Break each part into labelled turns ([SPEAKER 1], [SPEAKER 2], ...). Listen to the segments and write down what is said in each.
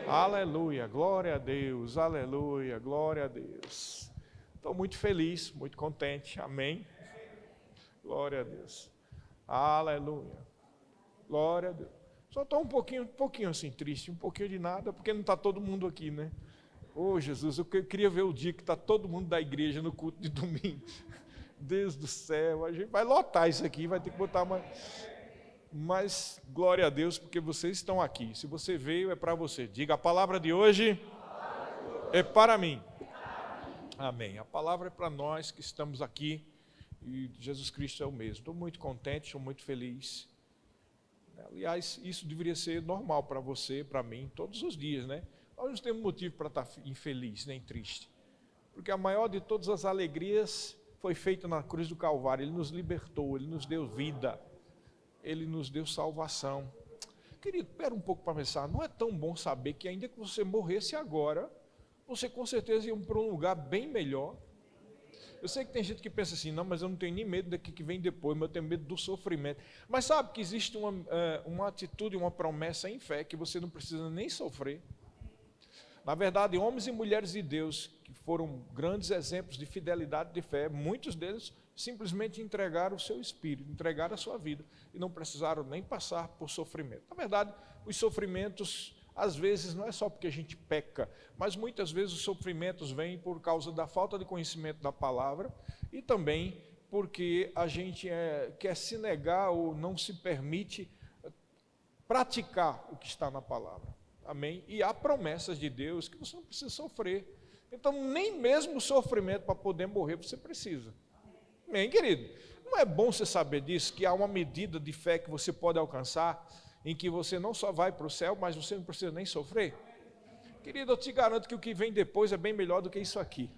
[SPEAKER 1] Aleluia, glória a Deus, aleluia, glória a Deus. Estou muito feliz, muito contente, amém. Glória a Deus, aleluia, glória a Deus. Só estou um pouquinho assim triste, um pouquinho de nada, porque não está todo mundo aqui, né? Ô Jesus, eu queria ver o dia que está todo mundo da igreja no culto de domingo. Deus do céu, a gente vai lotar isso aqui, vai ter que botar uma... Mas glória a Deus, porque vocês estão aqui. Se você veio, é para você. Diga, a palavra de hoje é para mim. Amém. A palavra é para nós que estamos aqui e Jesus Cristo é o mesmo. Estou muito contente, estou muito feliz. Aliás, isso deveria ser normal para você, para mim, todos os dias, né? Nós não temos motivo para estar infeliz, nem triste. Porque a maior de todas as alegrias foi feita na cruz do Calvário. Ele nos libertou, Ele nos deu vida. Ele nos deu salvação. Querido, espera um pouco para pensar. Não é tão bom saber que ainda que você morresse agora, você com certeza ia para um lugar bem melhor. Eu sei que tem gente que pensa assim, não, mas eu não tenho nem medo daqui que vem depois, mas eu tenho medo do sofrimento. Mas sabe que existe uma atitude, uma promessa em fé, que você não precisa nem sofrer. Na verdade, homens e mulheres de Deus, que foram grandes exemplos de fidelidade de fé, muitos deles simplesmente entregaram o seu espírito, entregaram a sua vida e não precisaram nem passar por sofrimento. Na verdade, os sofrimentos, às vezes, não é só porque a gente peca, mas muitas vezes os sofrimentos vêm por causa da falta de conhecimento da palavra e também porque a gente quer se negar ou não se permite praticar o que está na palavra. Amém? E há promessas de Deus que você não precisa sofrer. Então, nem mesmo o sofrimento para poder morrer você precisa. Amém, querido? Não é bom você saber disso, que há uma medida de fé que você pode alcançar, em que você não só vai para o céu, mas você não precisa nem sofrer? Querido, eu te garanto que o que vem depois é bem melhor do que isso aqui.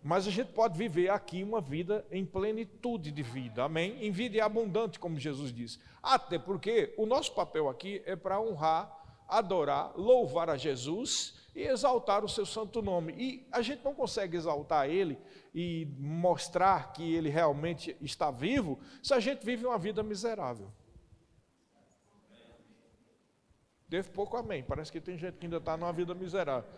[SPEAKER 1] Mas a gente pode viver aqui uma vida em plenitude de vida, amém? Em vida e abundante, como Jesus disse. Até porque o nosso papel aqui é para honrar, adorar, louvar a Jesus e exaltar o seu santo nome. E a gente não consegue exaltar Ele e mostrar que Ele realmente está vivo se a gente vive uma vida miserável. Devo pouco amém. Parece que tem gente que ainda está numa vida miserável.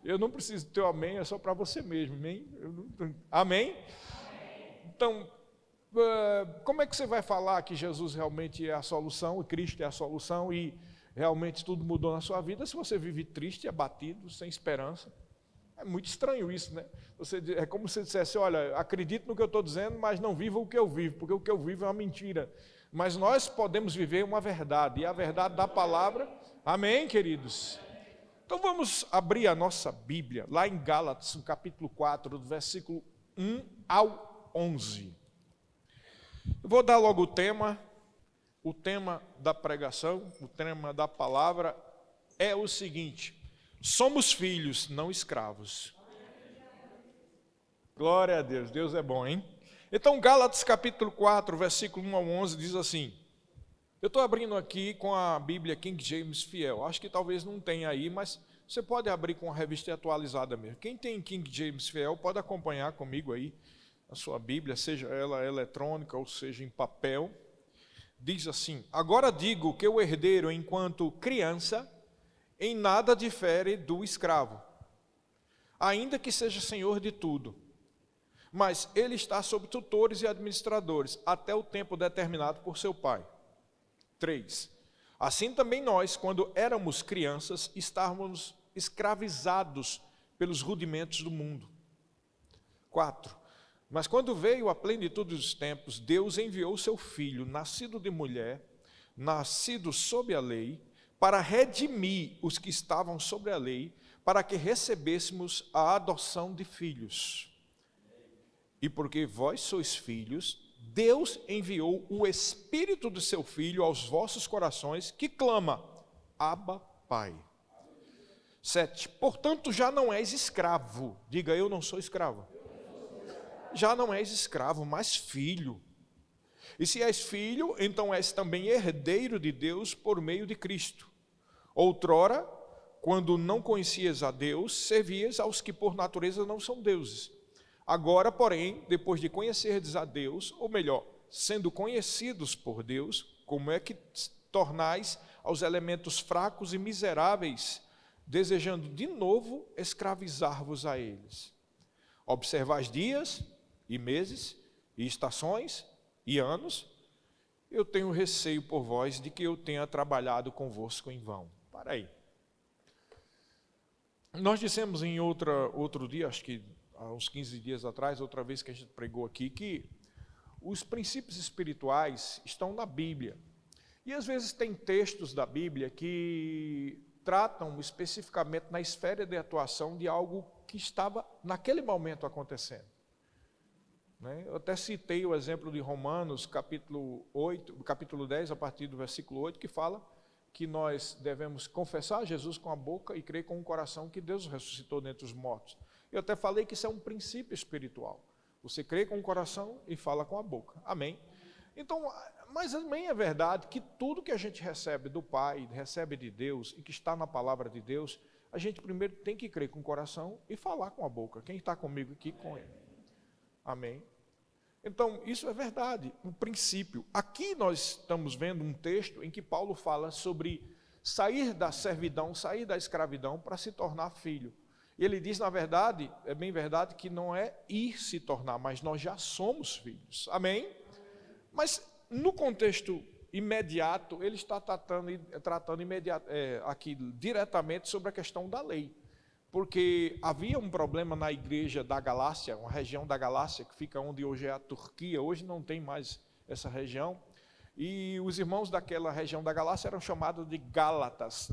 [SPEAKER 1] Eu não preciso ter amém, é só para você mesmo. Amém? Amém? Então, como é que você vai falar que Jesus realmente é a solução, e Cristo é a solução, e realmente tudo mudou na sua vida, se você vive triste, abatido, sem esperança? É muito estranho isso, né? É como se você dissesse, olha, acredito no que eu estou dizendo, mas não viva o que eu vivo, porque o que eu vivo é uma mentira. Mas nós podemos viver uma verdade, e a verdade da palavra, amém, queridos? Então vamos abrir a nossa Bíblia, lá em Gálatas, no capítulo 4, do versículo 1 ao 11. Eu vou dar logo o tema da pregação, o tema da palavra é o seguinte: somos filhos, não escravos. Glória a Deus, Deus é bom, hein? Então, Gálatas capítulo 4, versículo 1 ao 11, diz assim, eu estou abrindo aqui com a Bíblia King James Fiel, acho que talvez não tenha aí, mas você pode abrir com a revista atualizada mesmo. Quem tem King James Fiel pode acompanhar comigo aí a sua Bíblia, seja ela eletrônica ou seja em papel. Diz assim, agora digo que o herdeiro, enquanto criança, em nada difere do escravo, ainda que seja senhor de tudo. Mas ele está sob tutores e administradores, até o tempo determinado por seu pai. 3. Assim também nós, quando éramos crianças, estávamos escravizados pelos rudimentos do mundo. 4. Mas quando veio a plenitude dos tempos, Deus enviou seu Filho, nascido de mulher, nascido sob a lei, para redimir os que estavam sobre a lei, para que recebêssemos a adoção de filhos. E porque vós sois filhos, Deus enviou o Espírito do seu Filho aos vossos corações, que clama, Abba, Pai. 7. Portanto, já não és escravo. Diga, eu não sou escravo. Já não és escravo, mas filho. E se és filho, então és também herdeiro de Deus por meio de Cristo. Outrora, quando não conhecias a Deus, servias aos que por natureza não são deuses. Agora, porém, depois de conhecerdes a Deus, ou melhor, sendo conhecidos por Deus, como é que tornais aos elementos fracos e miseráveis, desejando de novo escravizar-vos a eles. Observais dias e meses e estações e anos, eu tenho receio por vós de que eu tenha trabalhado convosco em vão. Para aí. Nós dissemos em outro dia, acho que há uns 15 dias atrás, outra vez que a gente pregou aqui, que os princípios espirituais estão na Bíblia. E às vezes tem textos da Bíblia que tratam especificamente na esfera de atuação de algo que estava naquele momento acontecendo. Eu até citei o exemplo de Romanos, capítulo 10, a partir do versículo 8, que fala que nós devemos confessar Jesus com a boca e crer com o coração que Deus ressuscitou dentre os mortos. Eu até falei que isso é um princípio espiritual. Você crê com o coração e fala com a boca. Amém? Então, mas também é verdade que tudo que a gente recebe do Pai, recebe de Deus e que está na palavra de Deus, a gente primeiro tem que crer com o coração e falar com a boca. Quem está comigo aqui, com ele. Amém? Então, isso é verdade, um princípio. Aqui nós estamos vendo um texto em que Paulo fala sobre sair da servidão, sair da escravidão para se tornar filho. E ele diz, na verdade, é bem verdade, que não é ir se tornar, mas nós já somos filhos. Amém? Mas no contexto imediato, ele está tratando aqui diretamente sobre a questão da lei. Porque havia um problema na igreja da Galácia, uma região da Galácia, que fica onde hoje é a Turquia, hoje não tem mais essa região, e os irmãos daquela região da Galácia eram chamados de Gálatas,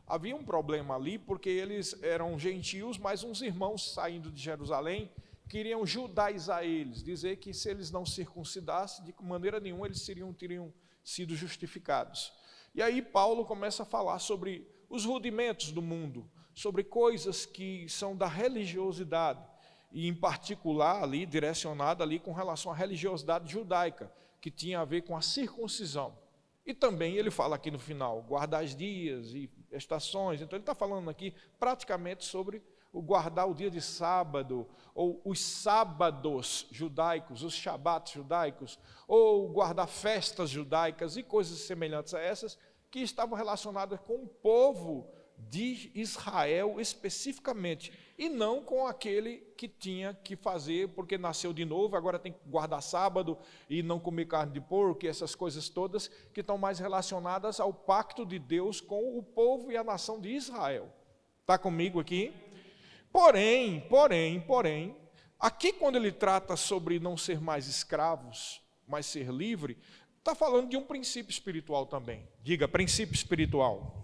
[SPEAKER 1] Havia um problema ali, porque eles eram gentios, mas uns irmãos saindo de Jerusalém, queriam judaizar eles, dizer que se eles não circuncidassem, de maneira nenhuma eles teriam sido justificados. E aí Paulo começa a falar sobre os rudimentos do mundo, sobre coisas que são da religiosidade, e em particular ali, direcionada ali com relação à religiosidade judaica, que tinha a ver com a circuncisão. E também ele fala aqui no final, guardar os dias e estações. Então ele está falando aqui praticamente sobre o guardar o dia de sábado, ou os sábados judaicos, os shabats judaicos, ou guardar festas judaicas e coisas semelhantes a essas, que estavam relacionadas com o povo de Israel especificamente, e não com aquele que tinha que fazer, porque nasceu de novo, agora tem que guardar sábado e não comer carne de porco, e essas coisas todas que estão mais relacionadas ao pacto de Deus com o povo e a nação de Israel. Está comigo aqui? Porém, aqui quando ele trata sobre não ser mais escravos, mas ser livre, está falando de um princípio espiritual também. Diga, princípio espiritual.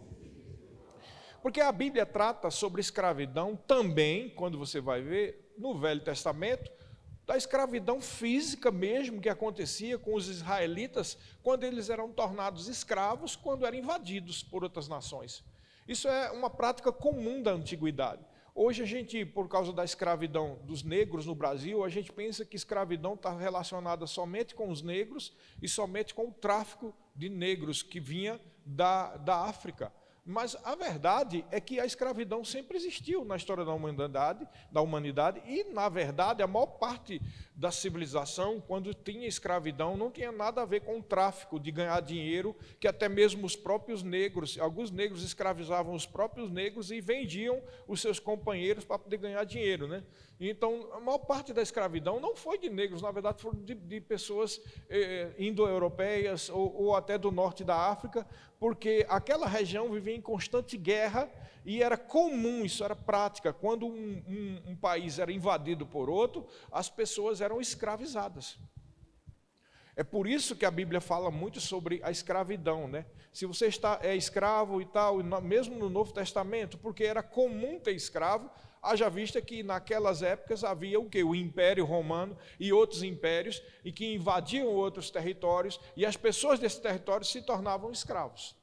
[SPEAKER 1] Porque a Bíblia trata sobre escravidão também, quando você vai ver, no Velho Testamento, da escravidão física mesmo que acontecia com os israelitas, quando eles eram tornados escravos, quando eram invadidos por outras nações. Isso é uma prática comum da antiguidade. Hoje a gente, por causa da escravidão dos negros no Brasil, a gente pensa que escravidão está relacionada somente com os negros e somente com o tráfico de negros que vinha da África. Mas a verdade é que a escravidão sempre existiu na história da humanidade e, na verdade, a maior parte da civilização, quando tinha escravidão, não tinha nada a ver com o tráfico de ganhar dinheiro, que até mesmo os próprios negros, alguns negros escravizavam os próprios negros e vendiam os seus companheiros para poder ganhar dinheiro, Então, a maior parte da escravidão não foi de negros, na verdade, foram de pessoas indo-europeias ou até do norte da África, porque aquela região vivia em constante guerra e era comum, isso era prática. Quando um país era invadido por outro, as pessoas eram escravizadas. É por isso que a Bíblia fala muito sobre a escravidão, Se você é escravo e tal, mesmo no Novo Testamento, porque era comum ter escravo, haja vista que naquelas épocas havia o quê? O Império Romano e outros impérios, e que invadiam outros territórios, e as pessoas desses territórios se tornavam escravos.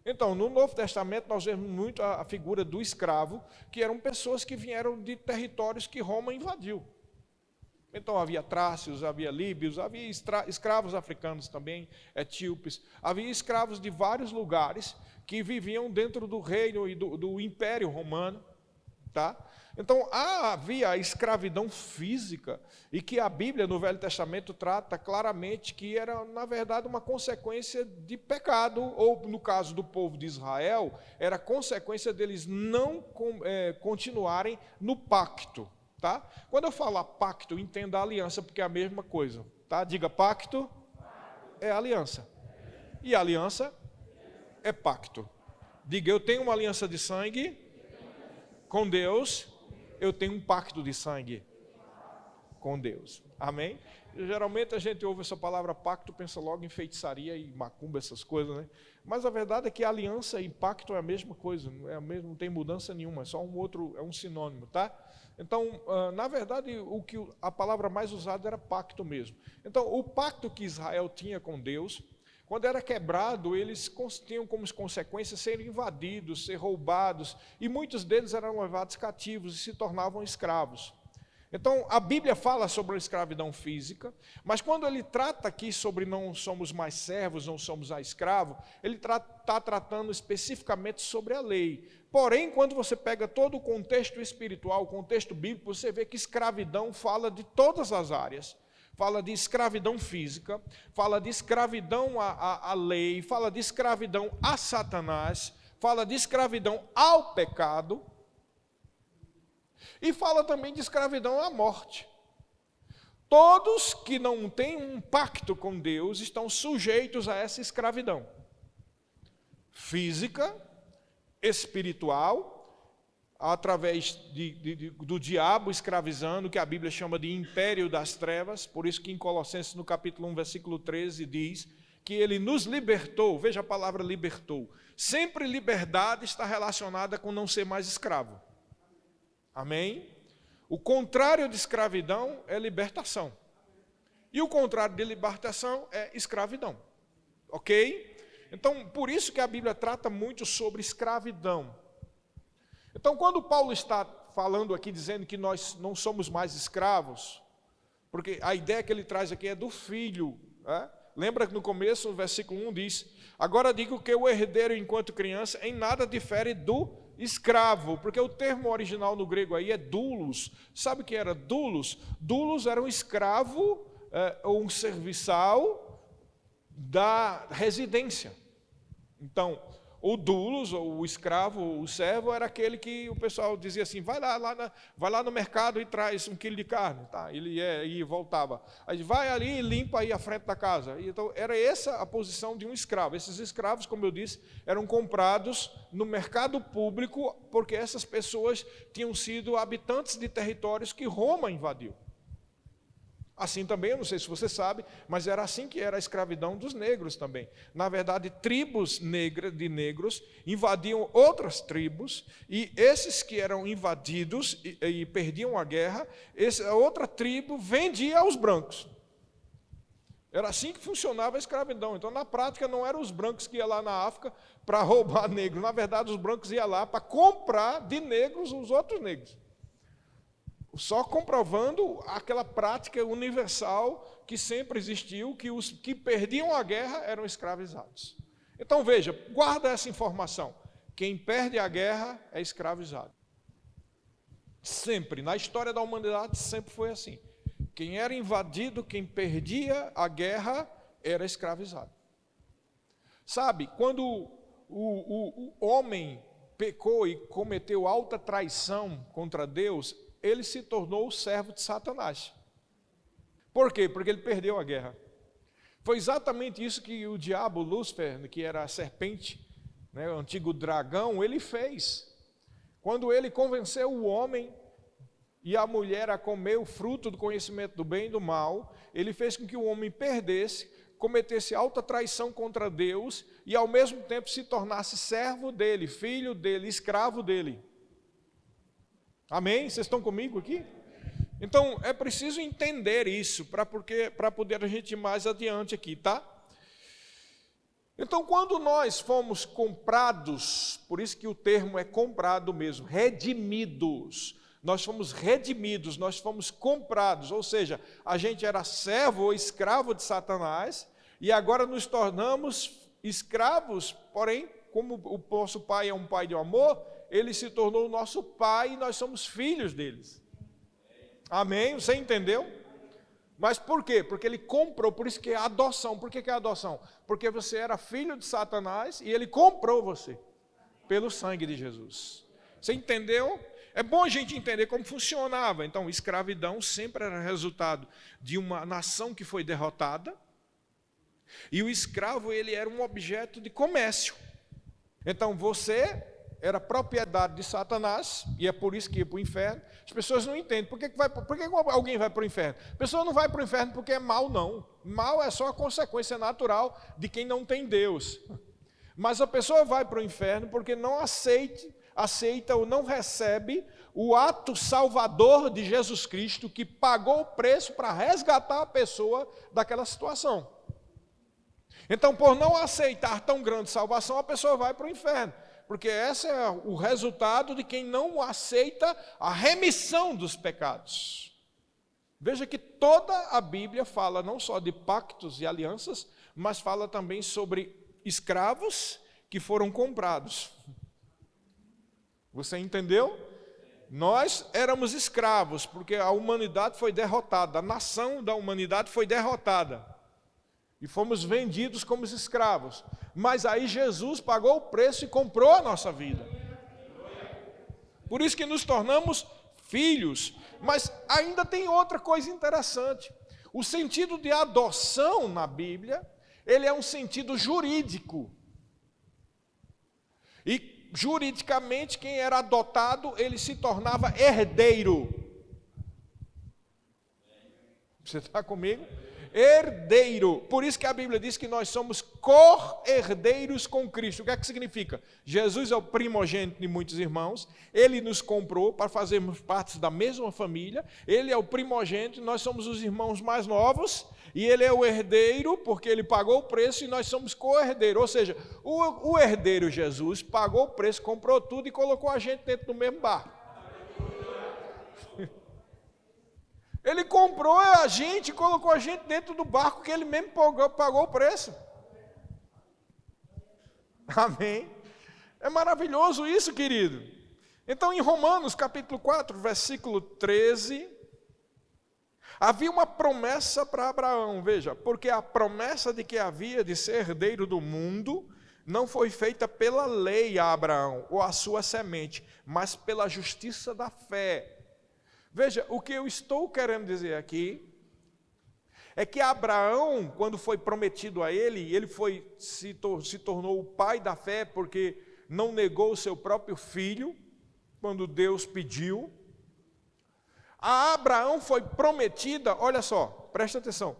[SPEAKER 1] Então, no Novo Testamento, nós vemos muito a figura do escravo, que eram pessoas que vieram de territórios que Roma invadiu. Então, havia trácios, havia líbios, havia escravos africanos também, etíopes, havia escravos de vários lugares que viviam dentro do reino e do Império Romano, tá? Então, havia a escravidão física, e que a Bíblia, no Velho Testamento, trata claramente que era, na verdade, uma consequência de pecado, ou, no caso do povo de Israel, era consequência deles não continuarem no pacto. Tá? Quando eu falar pacto, entenda a aliança, porque é a mesma coisa. Tá? Diga, pacto é aliança. E aliança é pacto. Diga, eu tenho uma aliança de sangue com Deus, eu tenho um pacto de sangue com Deus. Amém? Geralmente a gente ouve essa palavra pacto, pensa logo em feitiçaria e macumba, essas coisas, né? Mas a verdade é que aliança e pacto é a mesma coisa, não tem mudança nenhuma, é só é um sinônimo, tá? Então, na verdade, a palavra mais usada era pacto mesmo. Então, o pacto que Israel tinha com Deus, quando era quebrado, eles tinham como consequência ser invadidos, ser roubados, e muitos deles eram levados cativos e se tornavam escravos. Então, a Bíblia fala sobre a escravidão física, mas quando ele trata aqui sobre não somos mais servos, não somos mais escravos, ele está tratando especificamente sobre a lei. Porém, quando você pega todo o contexto espiritual, o contexto bíblico, você vê que escravidão fala de todas as áreas. Fala de escravidão física, fala de escravidão à lei, fala de escravidão a Satanás, fala de escravidão ao pecado, e fala também de escravidão à morte. Todos que não têm um pacto com Deus estão sujeitos a essa escravidão física, espiritual, através do diabo escravizando, que a Bíblia chama de império das trevas. Por isso que em Colossenses, no capítulo 1, versículo 13, diz que ele nos libertou. Veja a palavra libertou. Sempre liberdade está relacionada com não ser mais escravo. Amém? O contrário de escravidão é libertação. E o contrário de libertação é escravidão. Ok? Então, por isso que a Bíblia trata muito sobre escravidão. Então, quando Paulo está falando aqui, dizendo que nós não somos mais escravos, porque a ideia que ele traz aqui é do filho, né? Lembra que no começo, no versículo 1 diz, agora digo que o herdeiro enquanto criança em nada difere do escravo, porque o termo original no grego aí é doulos. Sabe o que era doulos? Doulos era um escravo ou um serviçal da residência. Então, o doulos, ou o escravo, o servo, era aquele que o pessoal dizia assim, vai lá no mercado e traz 1 quilo de carne. Tá, ele ia e voltava. Aí vai ali e limpa aí a frente da casa. Então, era essa a posição de um escravo. Esses escravos, como eu disse, eram comprados no mercado público, porque essas pessoas tinham sido habitantes de territórios que Roma invadiu. Assim também, eu não sei se você sabe, mas era assim que era a escravidão dos negros também. Na verdade, tribos de negros invadiam outras tribos, e esses que eram invadidos e perdiam a guerra, essa outra tribo vendia aos brancos. Era assim que funcionava a escravidão. Então, na prática, não eram os brancos que iam lá na África para roubar negros. Na verdade, os brancos iam lá para comprar de negros os outros negros. Só comprovando aquela prática universal que sempre existiu, que os que perdiam a guerra eram escravizados. Então veja, guarda essa informação. Quem perde a guerra é escravizado. Sempre, na história da humanidade, sempre foi assim. Quem era invadido, quem perdia a guerra, era escravizado. Sabe, quando o homem pecou e cometeu alta traição contra Deus, ele se tornou o servo de Satanás. Por quê? Porque ele perdeu a guerra. Foi exatamente isso que o diabo, Lúcifer, que era a serpente, né, o antigo dragão, ele fez. Quando ele convenceu o homem e a mulher a comer o fruto do conhecimento do bem e do mal, ele fez com que o homem perdesse, cometesse alta traição contra Deus e ao mesmo tempo se tornasse servo dele, filho dele, escravo dele. Amém? Vocês estão comigo aqui? Então, é preciso entender isso para poder a gente ir mais adiante aqui, tá? Então, quando nós fomos comprados, por isso que o termo é comprado mesmo, redimidos, nós fomos redimidos, nós fomos comprados, ou seja, a gente era servo ou escravo de Satanás, e agora nos tornamos escravos, porém como o nosso pai é um pai de amor, ele se tornou o nosso pai e nós somos filhos deles. Amém? Você entendeu? Mas por quê? Porque ele comprou, por isso que é adoção. Por que é adoção? Porque você era filho de Satanás e ele comprou você pelo sangue de Jesus. Você entendeu? É bom a gente entender como funcionava. Então, escravidão sempre era resultado de uma nação que foi derrotada, e o escravo, ele era um objeto de comércio. Então, você era propriedade de Satanás, e é por isso que ia para o inferno. As pessoas não entendem. Por que alguém vai para o inferno? A pessoa não vai para o inferno porque é mal, não. Mal é só a consequência natural de quem não tem Deus. Mas a pessoa vai para o inferno porque não aceita ou não recebe o ato salvador de Jesus Cristo, que pagou o preço para resgatar a pessoa daquela situação. Então, por não aceitar tão grande salvação, a pessoa vai para o inferno, porque esse é o resultado de quem não aceita a remissão dos pecados. Veja que toda a Bíblia fala não só de pactos e alianças, mas fala também sobre escravos que foram comprados. Você entendeu? Nós éramos escravos, porque a humanidade foi derrotada, a nação da humanidade foi derrotada, e fomos vendidos como escravos. Mas aí Jesus pagou o preço e comprou a nossa vida. Por isso que nos tornamos filhos. Mas ainda tem outra coisa interessante. O sentido de adoção na Bíblia, ele é um sentido jurídico. E juridicamente, quem era adotado, ele se tornava herdeiro. Você está comigo? Herdeiro. Por isso que a Bíblia diz que nós somos co-herdeiros com Cristo. O que é que significa? Jesus é o primogênito de muitos irmãos, ele nos comprou para fazermos parte da mesma família, ele é o primogênito, nós somos os irmãos mais novos, e ele é o herdeiro, porque ele pagou o preço, e nós somos co-herdeiros. Ou seja, o herdeiro Jesus pagou o preço, comprou tudo e colocou a gente dentro do mesmo barco. Ele comprou a gente e colocou a gente dentro do barco que ele mesmo pagou o preço. Amém? É maravilhoso isso, querido. Então, em Romanos, capítulo 4, versículo 13, havia uma promessa para Abraão, veja, porque a promessa de que havia de ser herdeiro do mundo não foi feita pela lei a Abraão ou a sua semente, mas pela justiça da fé. Veja, o que eu estou querendo dizer aqui é que Abraão, quando foi prometido a ele se tornou o pai da fé, porque não negou o seu próprio filho, quando Deus pediu. A Abraão foi prometida, olha só, presta atenção,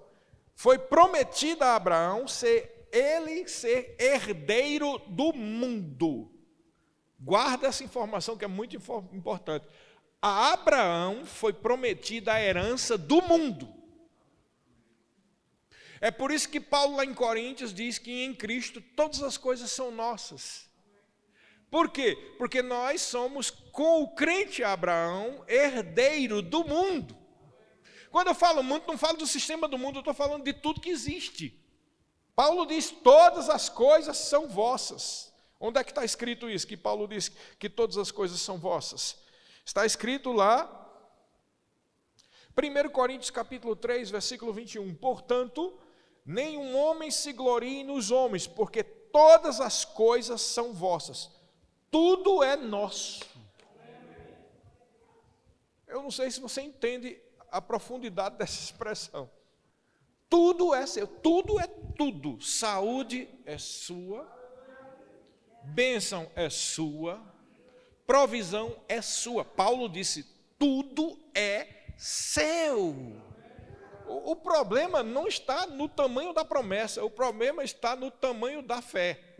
[SPEAKER 1] foi prometida a Abraão ser herdeiro do mundo. Guarda essa informação que é muito importante. A Abraão foi prometida a herança do mundo. É por isso que Paulo lá em Coríntios diz que em Cristo todas as coisas são nossas. Por quê? Porque nós somos, com o crente Abraão, herdeiro do mundo. Quando eu falo mundo, não falo do sistema do mundo, eu estou falando de tudo que existe. Paulo diz, todas as coisas são vossas. Onde é que está escrito isso? Que Paulo diz que todas as coisas são vossas. Está escrito lá, 1 Coríntios capítulo 3, versículo 21. Portanto, nenhum homem se glorie nos homens, porque todas as coisas são vossas. Tudo é nosso. Eu não sei se você entende a profundidade dessa expressão. Tudo é seu, tudo é tudo. Saúde é sua, bênção é sua, provisão é sua. Paulo disse, tudo é seu. O problema não está no tamanho da promessa, o problema está no tamanho da fé.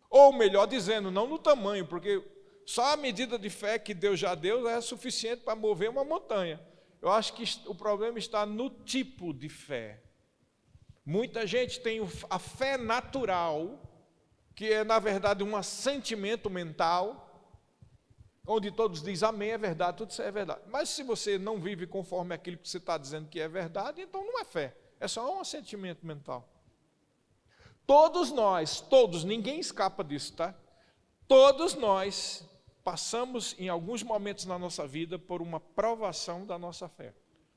[SPEAKER 1] Ou melhor dizendo, não no tamanho, porque só a medida de fé que Deus já deu é suficiente para mover uma montanha. Eu acho que o problema está no tipo de fé. Muita gente tem a fé natural, que é na verdade um assentimento mental, onde todos dizem amém, é verdade, tudo isso é verdade. Mas se você não vive conforme aquilo que você está dizendo que é verdade, então não é fé, é só um assentimento mental. Todos nós, todos, ninguém escapa disso, tá? Todos nós passamos em alguns momentos na nossa vida por uma provação da nossa fé.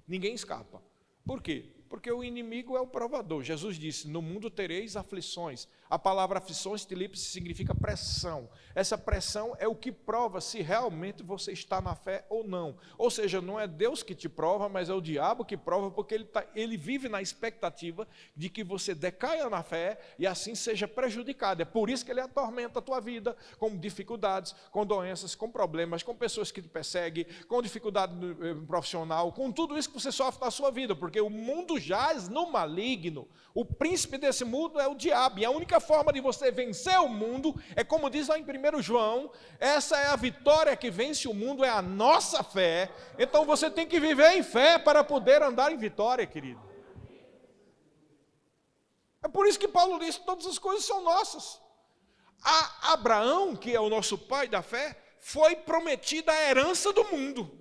[SPEAKER 1] Ninguém escapa. Por quê? Porque o inimigo é o provador. Jesus disse, no mundo tereis aflições. A palavra aflições, tilipse, significa pressão. Essa pressão é o que prova se realmente você está na fé ou não. Ou seja, não é Deus que te prova, mas é o diabo que prova, porque ele vive na expectativa de que você decaia na fé e assim seja prejudicado. É por isso que ele atormenta a tua vida com dificuldades, com doenças, com problemas, com pessoas que te perseguem, com dificuldade profissional, com tudo isso que você sofre na sua vida, porque o mundo jaz no maligno. O príncipe desse mundo é o diabo, e a única forma de você vencer o mundo é como diz lá em 1 João, essa é a vitória que vence o mundo, é a nossa fé. Então você tem que viver em fé para poder andar em vitória, querido. É por isso que Paulo diz que todas as coisas são nossas. A Abraão, que é o nosso pai da fé, foi prometida a herança do mundo.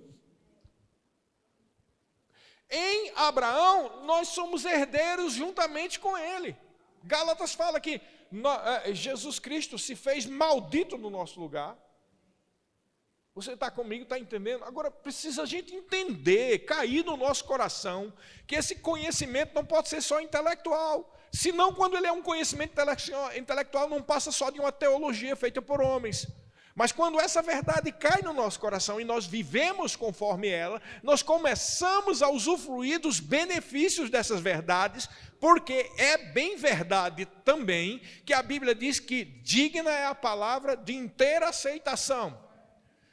[SPEAKER 1] Em Abraão, nós somos herdeiros juntamente com ele. Gálatas fala que Jesus Cristo se fez maldito no nosso lugar. Você está comigo, está entendendo? Agora, precisa a gente entender, cair no nosso coração, que esse conhecimento não pode ser só intelectual. Senão, quando ele é um conhecimento intelectual, não passa só de uma teologia feita por homens. Mas quando essa verdade cai no nosso coração e nós vivemos conforme ela, nós começamos a usufruir dos benefícios dessas verdades, porque é bem verdade também que a Bíblia diz que digna é a palavra de inteira aceitação.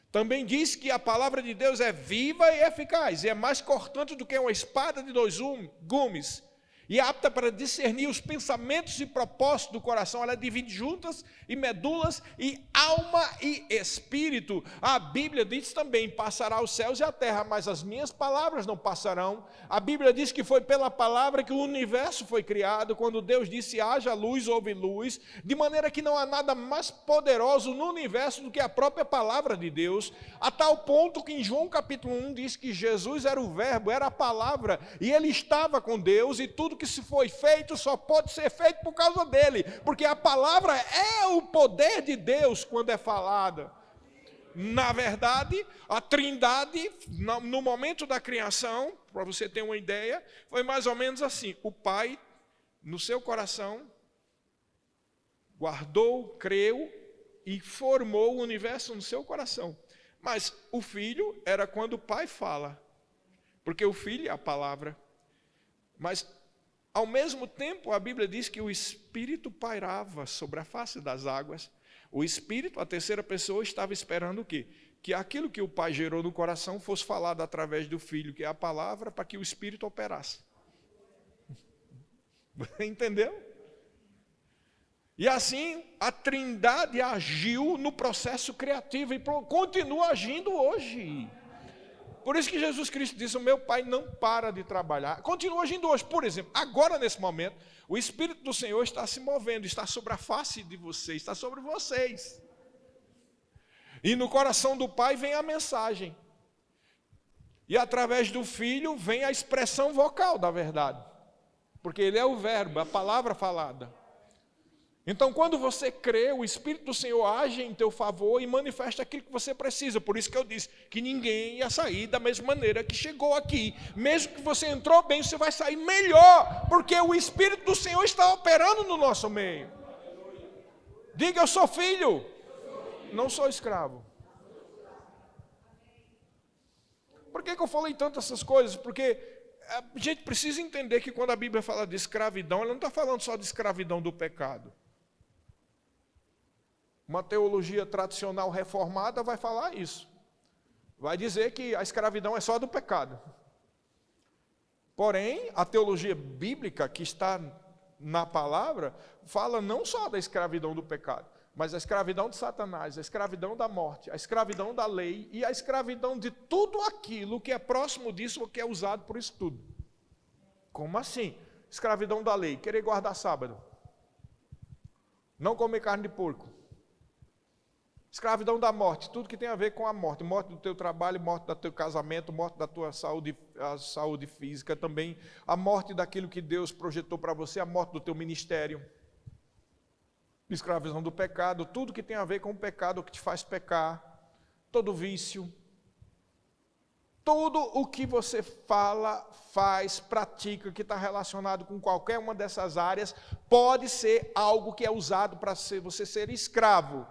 [SPEAKER 1] Também diz que a palavra de Deus é viva e eficaz, e é mais cortante do que uma espada de dois gumes, e apta para discernir os pensamentos e propósitos do coração. Ela divide juntas e medulas e alma e espírito. A Bíblia diz também, passará os céus e a terra, mas as minhas palavras não passarão. A Bíblia diz que foi pela palavra que o universo foi criado, quando Deus disse, haja luz, houve luz, de maneira que não há nada mais poderoso no universo do que a própria palavra de Deus, a tal ponto que em João capítulo 1 diz que Jesus era o verbo, era a palavra, e ele estava com Deus, e tudo que se foi feito só pode ser feito por causa dele, porque a palavra é o poder de Deus quando é falada. Na verdade, a Trindade, no momento da criação, para você ter uma ideia, foi mais ou menos assim: o Pai, no seu coração, guardou, creu e formou o universo no seu coração. Mas o Filho era quando o Pai fala, porque o Filho é a palavra. Mas ao mesmo tempo, a Bíblia diz que o Espírito pairava sobre a face das águas. O Espírito, a terceira pessoa, estava esperando o quê? Que aquilo que o Pai gerou no coração fosse falado através do Filho, que é a palavra, para que o Espírito operasse. Entendeu? E assim, a Trindade agiu no processo criativo e continua agindo hoje. Por isso que Jesus Cristo disse, o meu Pai não para de trabalhar. Continua agindo hoje. Por exemplo, agora nesse momento, o Espírito do Senhor está se movendo, está sobre a face de vocês, está sobre vocês. E no coração do Pai vem a mensagem. E através do Filho vem a expressão vocal da verdade. Porque ele é o verbo, a palavra falada. Então, quando você crê, o Espírito do Senhor age em teu favor e manifesta aquilo que você precisa. Por isso que eu disse que ninguém ia sair da mesma maneira que chegou aqui. Mesmo que você entrou bem, você vai sair melhor, porque o Espírito do Senhor está operando no nosso meio. Diga, eu sou filho, não sou escravo. Por que eu falei tanto essas coisas? Porque a gente precisa entender que quando a Bíblia fala de escravidão, ela não está falando só de escravidão do pecado. Uma teologia tradicional reformada vai falar isso. Vai dizer que a escravidão é só do pecado. Porém, a teologia bíblica que está na palavra, fala não só da escravidão do pecado, mas a escravidão de Satanás, a escravidão da morte, a escravidão da lei e a escravidão de tudo aquilo que é próximo disso ou que é usado por isso tudo. Como assim? Escravidão da lei, querer guardar sábado, não comer carne de porco. Escravidão da morte, tudo que tem a ver com a morte, morte do teu trabalho, morte do teu casamento, morte da tua saúde, a saúde física também, a morte daquilo que Deus projetou para você, a morte do teu ministério. escravidão do pecado, tudo que tem a ver com o pecado, o que te faz pecar, todo vício, tudo o que você fala, faz, pratica, que está relacionado com qualquer uma dessas áreas, pode ser algo que é usado para você ser escravo.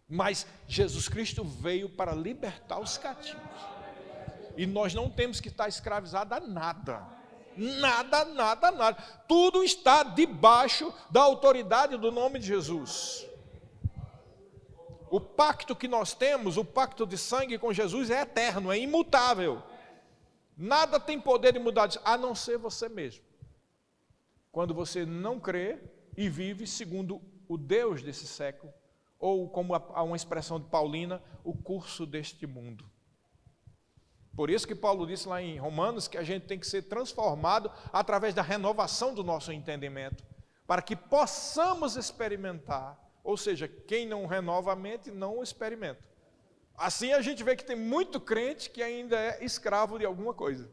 [SPEAKER 1] Mas Jesus Cristo veio para libertar os cativos. E nós não temos que estar escravizados a nada. Nada, nada, nada. Tudo está debaixo da autoridade do nome de Jesus. O pacto que nós temos, o pacto de sangue com Jesus é eterno, é imutável. Nada tem poder de mudar disso, a não ser você mesmo. Quando você não crê e vive segundo o Deus desse século, ou como há uma expressão de Paulina, o curso deste mundo. Por isso que Paulo disse lá em Romanos que a gente tem que ser transformado através da renovação do nosso entendimento, para que possamos experimentar. Ou seja, quem não renova a mente, não experimenta. Assim a gente vê que tem muito crente que ainda é escravo de alguma coisa.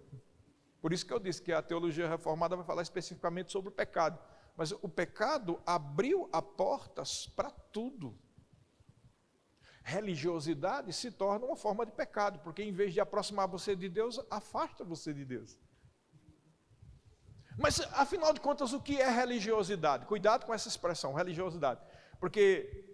[SPEAKER 1] Por isso que eu disse que a teologia reformada vai falar especificamente sobre o pecado. Mas o pecado abriu as portas para tudo. Religiosidade se torna uma forma de pecado, porque em vez de aproximar você de Deus, afasta você de Deus. Mas, afinal de contas, o que é religiosidade? Cuidado com essa expressão, religiosidade. Porque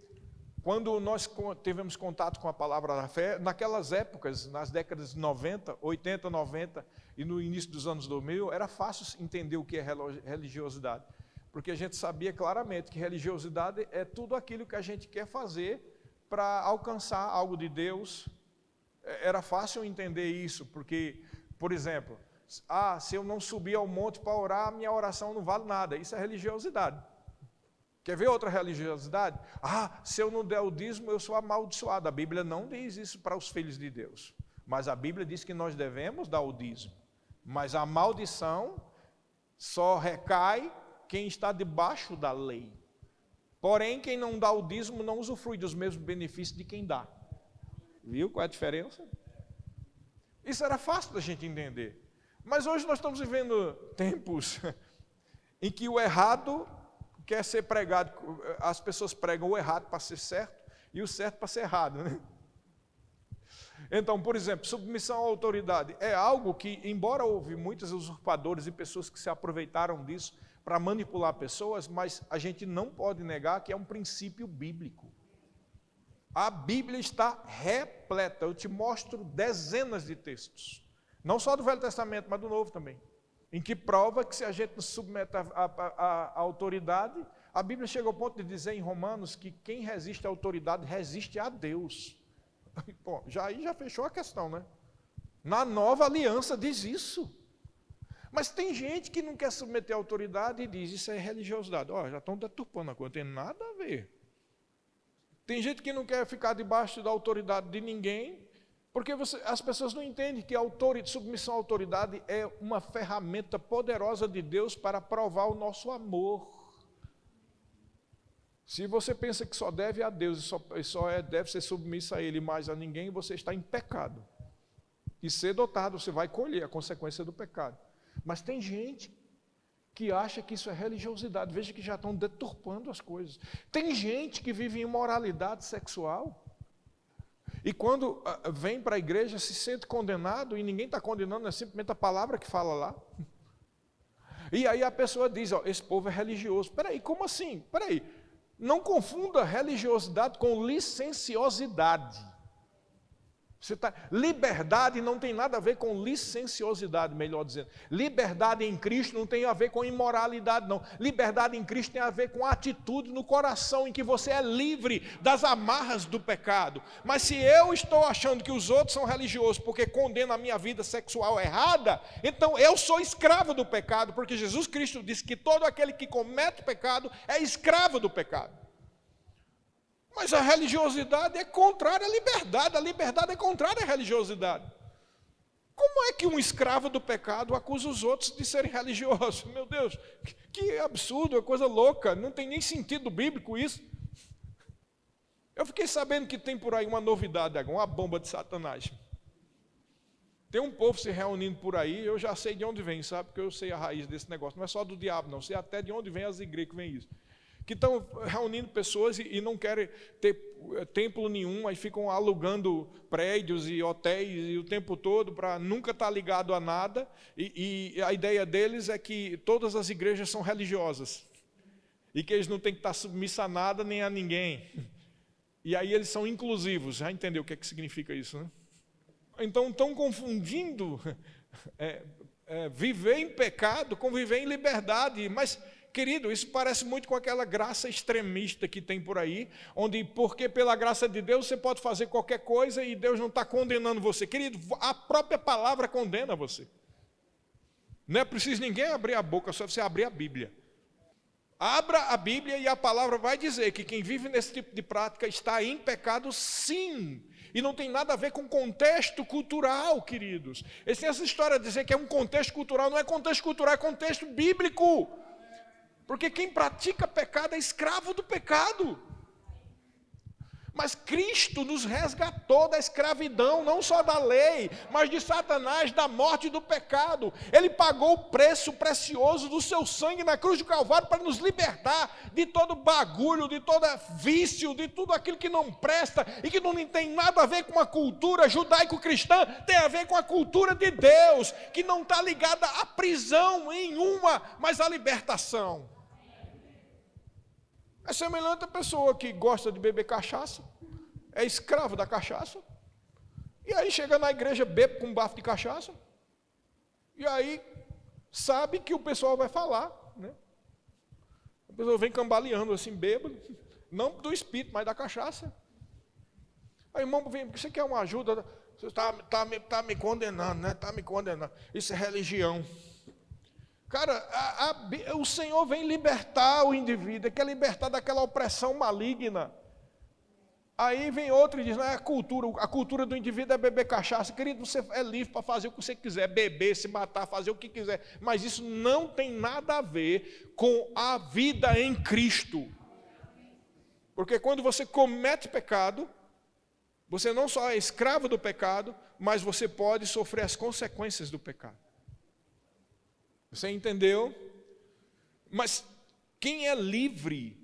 [SPEAKER 1] quando nós tivemos contato com a palavra da fé, naquelas épocas, nas décadas de 90, 80, 90 e no início dos anos 2000, era fácil entender o que é religiosidade. Porque a gente sabia claramente que religiosidade é tudo aquilo que a gente quer fazer para alcançar algo de Deus. Era fácil entender isso, porque, por exemplo, se eu não subir ao monte para orar, minha oração não vale nada. Isso é religiosidade. Quer ver outra religiosidade? Se eu não der o dízimo, eu sou amaldiçoado. A Bíblia não diz isso para os filhos de Deus. Mas a Bíblia diz que nós devemos dar o dízimo. Mas a maldição só recai quem está debaixo da lei. Porém, quem não dá o dízimo não usufrui dos mesmos benefícios de quem dá. Viu qual é a diferença? Isso era fácil da gente entender. Mas hoje nós estamos vivendo tempos em que o errado quer ser pregado, as pessoas pregam o errado para ser certo e o certo para ser errado, né? Então, por exemplo, submissão à autoridade é algo que, embora houve muitos usurpadores e pessoas que se aproveitaram disso para manipular pessoas, mas a gente não pode negar que é um princípio bíblico. A Bíblia está repleta, eu te mostro dezenas de textos, não só do Velho Testamento, mas do Novo também, em que prova que se a gente nos submete à autoridade, a Bíblia chega ao ponto de dizer em Romanos que quem resiste à autoridade resiste a Deus. Bom, aí já fechou a questão, né? Na nova aliança diz isso. Mas tem gente que não quer submeter à autoridade e diz, isso é religiosidade. Já estão deturpando a coisa, não tem nada a ver. Tem gente que não quer ficar debaixo da autoridade de ninguém, porque as pessoas não entendem que submissão à autoridade é uma ferramenta poderosa de Deus para provar o nosso amor. Se você pensa que só deve a Deus e deve ser submisso a Ele, mais a ninguém, você está em pecado. E cedo ou tarde você vai colher a consequência do pecado. Mas tem gente que acha que isso é religiosidade. Veja que já estão deturpando as coisas. Tem gente que vive em imoralidade sexual. E quando vem para a igreja se sente condenado, e ninguém está condenando, é simplesmente a palavra que fala lá. E aí a pessoa diz, esse povo é religioso. Peraí, como assim? Peraí, não confunda religiosidade com licenciosidade. Liberdade não tem nada a ver com licenciosidade, melhor dizendo. Liberdade em Cristo não tem a ver com imoralidade, não. Liberdade em Cristo tem a ver com a atitude no coração, em que você é livre das amarras do pecado. Mas se eu estou achando que os outros são religiosos porque condenam a minha vida sexual errada, então eu sou escravo do pecado, porque Jesus Cristo disse que todo aquele que comete pecado é escravo do pecado. Mas a religiosidade é contrária à liberdade, a liberdade é contrária à religiosidade. Como é que um escravo do pecado acusa os outros de serem religiosos? Meu Deus, que absurdo, é coisa louca, não tem nem sentido bíblico isso. Eu fiquei sabendo que tem por aí uma novidade, uma bomba de Satanás. Tem um povo se reunindo por aí, eu já sei de onde vem, sabe? Porque eu sei a raiz desse negócio, não é só do diabo não, sei até de onde vem as igrejas que vem isso. que estão reunindo pessoas e não querem ter templo nenhum, aí ficam alugando prédios e hotéis e o tempo todo para nunca estar ligado a nada, e a ideia deles é que todas as igrejas são religiosas, e que eles não têm que estar submissos a nada nem a ninguém, e aí eles são inclusivos. Já entendeu o que significa isso, né? Então estão confundindo viver em pecado com viver em liberdade. Mas, querido, isso parece muito com aquela graça extremista que tem por aí, onde, porque pela graça de Deus você pode fazer qualquer coisa e Deus não está condenando você. Querido, a própria palavra condena você. Não é preciso ninguém abrir a boca, só você abrir a Bíblia. Abra a Bíblia e a palavra vai dizer que quem vive nesse tipo de prática está em pecado, sim. E não tem nada a ver com contexto cultural, queridos. Essa história de dizer que é um contexto cultural, não é contexto cultural, é contexto bíblico. Porque quem pratica pecado é escravo do pecado. Mas Cristo nos resgatou da escravidão, não só da lei, mas de Satanás, da morte e do pecado. Ele pagou o preço precioso do seu sangue na cruz do Calvário para nos libertar de todo bagulho, de todo vício, de tudo aquilo que não presta e que não tem nada a ver com a cultura judaico-cristã, tem a ver com a cultura de Deus, que não está ligada à prisão nenhuma, mas à libertação. É semelhante a pessoa que gosta de beber cachaça, é escravo da cachaça, e aí chega na igreja, bebe com um bafo de cachaça, e aí sabe que o pessoal vai falar, né? A pessoa vem cambaleando assim, bêbado, não do espírito, mas da cachaça. Aí, irmão, vem, você quer uma ajuda? Você está me condenando, né? Está me condenando. Isso é religião. Cara, o Senhor vem libertar o indivíduo, quer libertar daquela opressão maligna. Aí vem outro e diz, não, a cultura do indivíduo é beber cachaça. Querido, você é livre para fazer o que você quiser, beber, se matar, fazer o que quiser. Mas isso não tem nada a ver com a vida em Cristo. Porque quando você comete pecado, você não só é escravo do pecado, mas você pode sofrer as consequências do pecado. Você entendeu? Mas quem é livre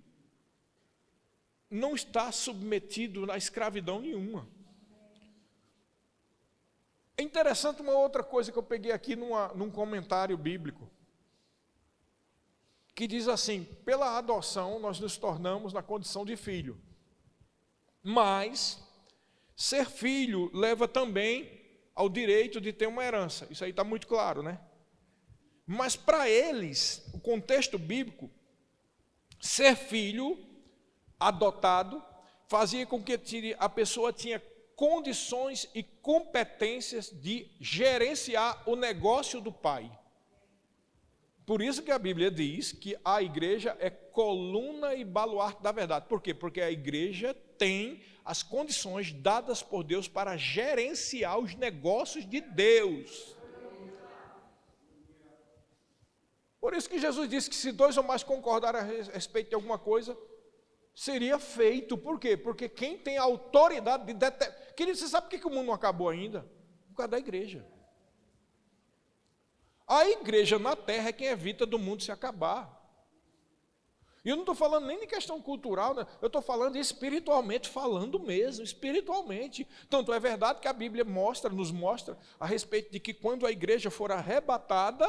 [SPEAKER 1] não está submetido a escravidão nenhuma. É interessante uma outra coisa que eu peguei aqui num comentário bíblico, que diz assim: pela adoção nós nos tornamos na condição de filho, mas ser filho leva também ao direito de ter uma herança. Isso aí está muito claro, né? Mas para eles, o contexto bíblico, ser filho adotado fazia com que a pessoa tinha condições e competências de gerenciar o negócio do pai. Por isso que a Bíblia diz que a igreja é coluna e baluarte da verdade. Por quê? Porque a igreja tem as condições dadas por Deus para gerenciar os negócios de Deus. Por isso que Jesus disse que se dois ou mais concordarem a respeito de alguma coisa, seria feito. Por quê? Porque quem tem a autoridade de determinar... Querido, você sabe por que o mundo não acabou ainda? Por causa da igreja. A igreja na terra é quem evita do mundo se acabar. E eu não estou falando nem de questão cultural, né? Eu estou falando espiritualmente, falando mesmo, espiritualmente. Tanto é verdade que a Bíblia nos mostra a respeito de que quando a igreja for arrebatada,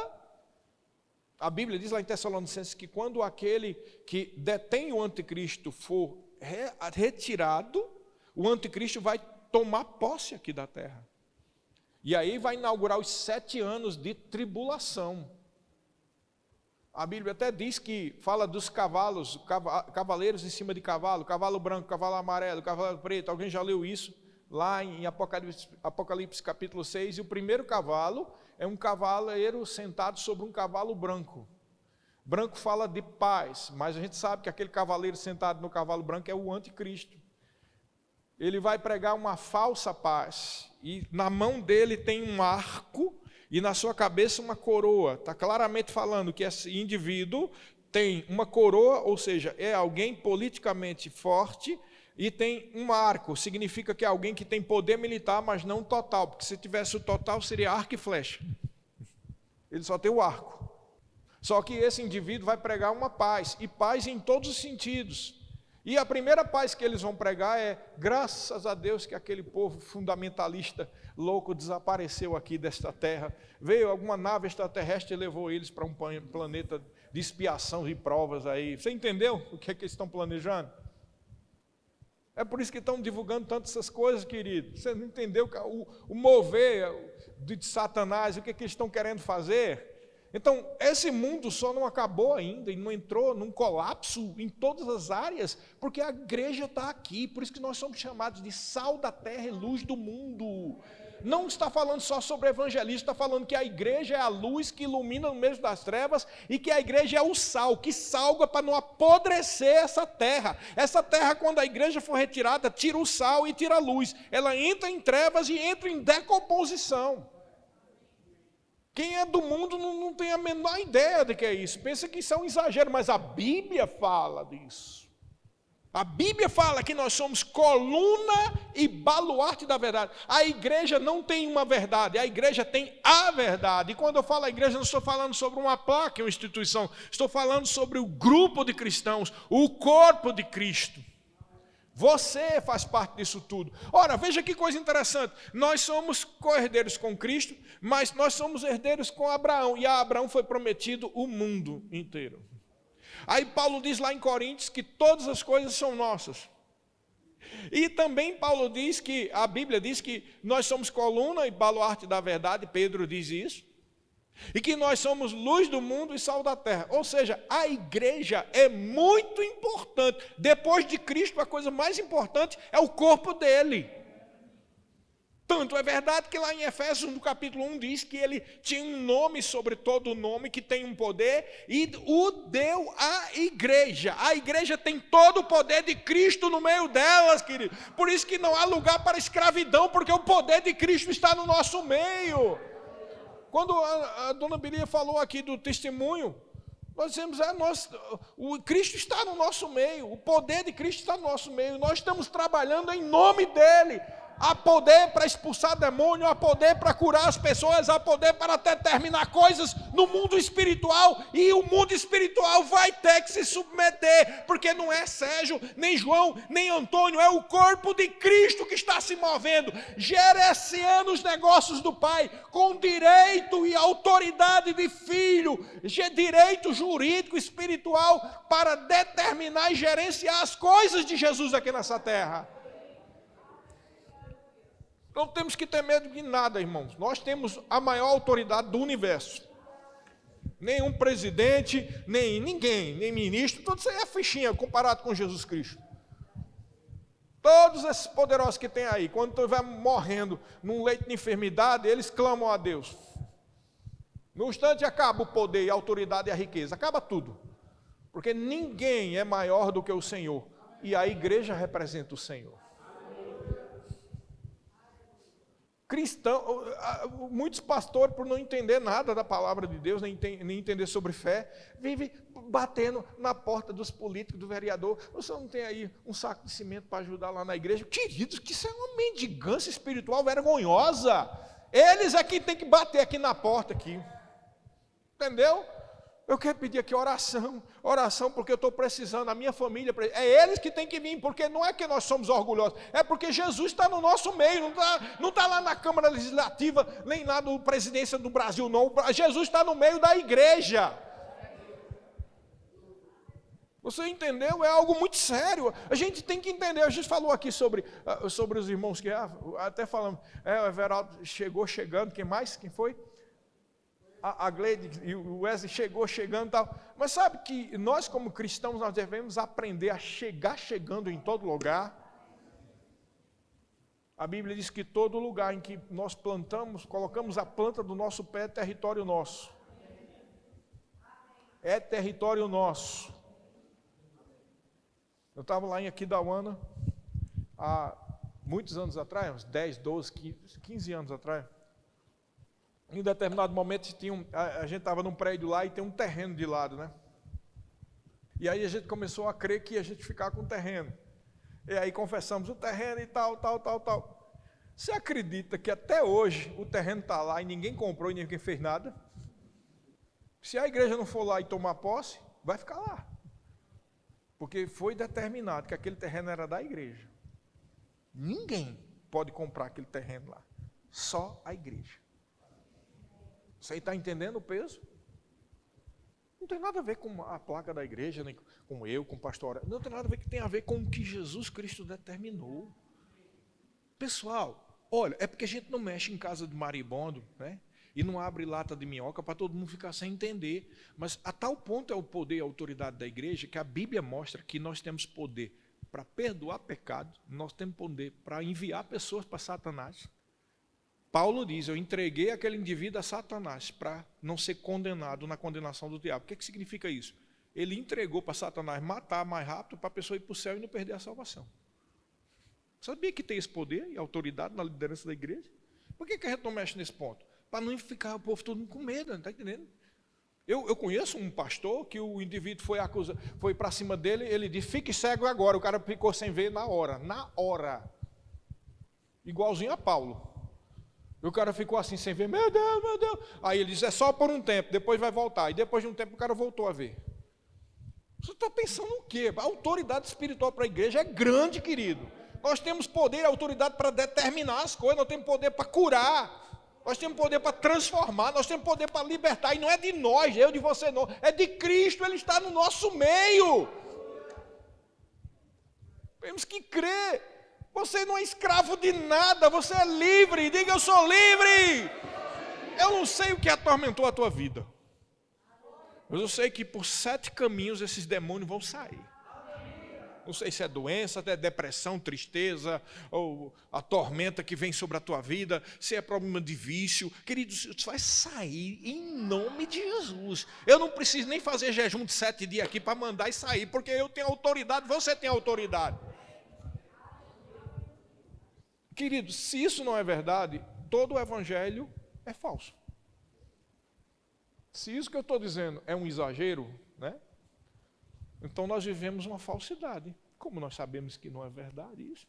[SPEAKER 1] a Bíblia diz lá em Tessalonicenses que quando aquele que detém o anticristo for retirado, o anticristo vai tomar posse aqui da terra. E aí vai inaugurar os 7 anos de tribulação. A Bíblia até diz que fala dos cavalos, cavaleiros em cima de cavalo, cavalo branco, cavalo amarelo, cavalo preto. Alguém já leu isso? Lá em Apocalipse capítulo 6, e o primeiro cavalo é um cavaleiro sentado sobre um cavalo branco. Branco fala de paz, mas a gente sabe que aquele cavaleiro sentado no cavalo branco é o anticristo. Ele vai pregar uma falsa paz, e na mão dele tem um arco, e na sua cabeça uma coroa. Está claramente falando que esse indivíduo tem uma coroa, ou seja, é alguém politicamente forte, e tem um arco, significa que é alguém que tem poder militar, mas não total, porque se tivesse o total seria arco e flecha. Ele só tem o arco. Só que esse indivíduo vai pregar uma paz, e paz em todos os sentidos. E a primeira paz que eles vão pregar é: graças a Deus que aquele povo fundamentalista louco desapareceu aqui desta terra. Veio alguma nave extraterrestre e levou eles para um planeta de expiação e provas aí. Você entendeu o que é que eles estão planejando? É por isso que estão divulgando tantas essas coisas, querido. Você não entendeu o mover de Satanás, o que é que eles estão querendo fazer? Então, esse mundo só não acabou ainda e não entrou num colapso em todas as áreas, porque a igreja está aqui. Por isso que nós somos chamados de sal da terra e luz do mundo. Não está falando só sobre evangelismo, está falando que a igreja é a luz que ilumina no meio das trevas e que a igreja é o sal, que salga para não apodrecer essa terra. Essa terra, quando a igreja for retirada, tira o sal e tira a luz. Ela entra em trevas e entra em decomposição. Quem é do mundo não tem a menor ideia de que é isso. Pensa que isso é um exagero, mas a Bíblia fala disso. A Bíblia fala que nós somos coluna e baluarte da verdade. A igreja não tem uma verdade, a igreja tem a verdade. E quando eu falo a igreja, não estou falando sobre uma placa, uma instituição. Estou falando sobre o grupo de cristãos, o corpo de Cristo. Você faz parte disso tudo. Ora, veja que coisa interessante. Nós somos co-herdeiros com Cristo, mas nós somos herdeiros com Abraão. E a Abraão foi prometido o mundo inteiro. Aí Paulo diz lá em Coríntios que todas as coisas são nossas. E também Paulo diz que, a Bíblia diz que nós somos coluna e baluarte da verdade, Pedro diz isso. E que nós somos luz do mundo e sal da terra. Ou seja, a igreja é muito importante. Depois de Cristo, a coisa mais importante é o corpo dele. Tanto é verdade que lá em Efésios, no capítulo 1, diz que ele tinha um nome sobre todo nome, que tem um poder, e o deu à igreja. A igreja tem todo o poder de Cristo no meio delas, querido. Por isso que não há lugar para escravidão, porque o poder de Cristo está no nosso meio. Quando a dona Bilia falou aqui do testemunho, nós dizemos, o Cristo está no nosso meio, o poder de Cristo está no nosso meio, nós estamos trabalhando em nome dEle. Há poder para expulsar demônio, há poder para curar as pessoas, há poder para determinar coisas no mundo espiritual, e o mundo espiritual vai ter que se submeter, porque não é Sérgio, nem João, nem Antônio, é o corpo de Cristo que está se movendo, gerenciando os negócios do Pai, com direito e autoridade de filho, direito jurídico, espiritual, para determinar e gerenciar as coisas de Jesus aqui nessa terra. Não temos que ter medo de nada, irmãos. Nós temos a maior autoridade do universo. Nenhum presidente, nem ninguém, nem ministro, tudo isso aí é fichinha comparado com Jesus Cristo. Todos esses poderosos que tem aí, quando estiver morrendo num leito de enfermidade, eles clamam a Deus. No instante acaba o poder, a autoridade e a riqueza, acaba tudo. Porque ninguém é maior do que o Senhor. E a igreja representa o Senhor. Cristão, muitos pastores, por não entender nada da palavra de Deus, nem entender sobre fé, vivem batendo na porta dos políticos, do vereador. Você não tem aí um saco de cimento para ajudar lá na igreja? Queridos, que isso é uma mendigância espiritual vergonhosa. Eles é quem tem que bater aqui na porta, aqui. Entendeu? Eu quero pedir aqui oração porque eu estou precisando, a minha família, é eles que têm que vir, porque não é que nós somos orgulhosos, é porque Jesus está no nosso meio, não está lá na Câmara Legislativa, nem lá na presidência do Brasil, não. Jesus está no meio da igreja. Você entendeu? É algo muito sério. A gente tem que entender. A gente falou aqui sobre os irmãos que até falamos, o Everaldo chegando, quem mais? Quem foi? A Gleide e o Wesley chegando e tal. Mas sabe que nós como cristãos, nós devemos aprender a chegar chegando em todo lugar. A Bíblia diz que todo lugar em que nós plantamos, colocamos a planta do nosso pé é território nosso. É território nosso. Eu estava lá em Aquidauana, há muitos anos atrás, uns 10, 12, 15 anos atrás. Em um determinado momento, a gente estava num prédio lá e tem um terreno de lado, né? E aí a gente começou a crer que a gente ficava com o terreno. E aí confessamos o terreno e tal. Você acredita que até hoje o terreno está lá e ninguém comprou e ninguém fez nada? Se a igreja não for lá e tomar posse, vai ficar lá. Porque foi determinado que aquele terreno era da igreja. Ninguém pode comprar aquele terreno lá. Só a igreja. Você está entendendo o peso? Não tem nada a ver com a placa da igreja, nem com eu, com o pastor. Não tem nada a ver, que tem a ver com o que Jesus Cristo determinou. Pessoal, olha, é porque a gente não mexe em casa de maribondo, né? E não abre lata de minhoca para todo mundo ficar sem entender. Mas a tal ponto é o poder e a autoridade da igreja que a Bíblia mostra que nós temos poder para perdoar pecado, nós temos poder para enviar pessoas para Satanás. Paulo diz, eu entreguei aquele indivíduo a Satanás para não ser condenado na condenação do diabo. O que significa isso? Ele entregou para Satanás matar mais rápido para a pessoa ir para o céu e não perder a salvação. Sabia que tem esse poder e autoridade na liderança da igreja? Por que a gente não mexe nesse ponto? Para não ficar o povo todo com medo, não está entendendo? Eu conheço um pastor que o indivíduo foi para cima dele, ele disse, fique cego agora. O cara ficou sem ver na hora. Igualzinho a Paulo. E o cara ficou assim sem ver, meu Deus, meu Deus. Aí ele diz, é só por um tempo, depois vai voltar. E depois de um tempo o cara voltou a ver. Você está pensando o quê? A autoridade espiritual para a igreja é grande, querido. Nós temos poder e autoridade para determinar as coisas, nós temos poder para curar. Nós temos poder para transformar, nós temos poder para libertar, e não é de nós, eu de você não, é de Cristo, Ele está no nosso meio. Temos que crer, você não é escravo de nada, você é livre, diga eu sou livre. Eu não sei o que atormentou a tua vida, mas eu sei que por 7 caminhos esses demônios vão sair. Não sei se é doença, se é depressão, tristeza, ou a tormenta que vem sobre a tua vida, se é problema de vício. Querido, isso vai sair em nome de Jesus. Eu não preciso nem fazer jejum de 7 dias aqui para mandar e sair, porque eu tenho autoridade, você tem autoridade. Querido, se isso não é verdade, todo o evangelho é falso. Se isso que eu estou dizendo é um exagero, né? Então nós vivemos uma falsidade. Como nós sabemos que não é verdade isso?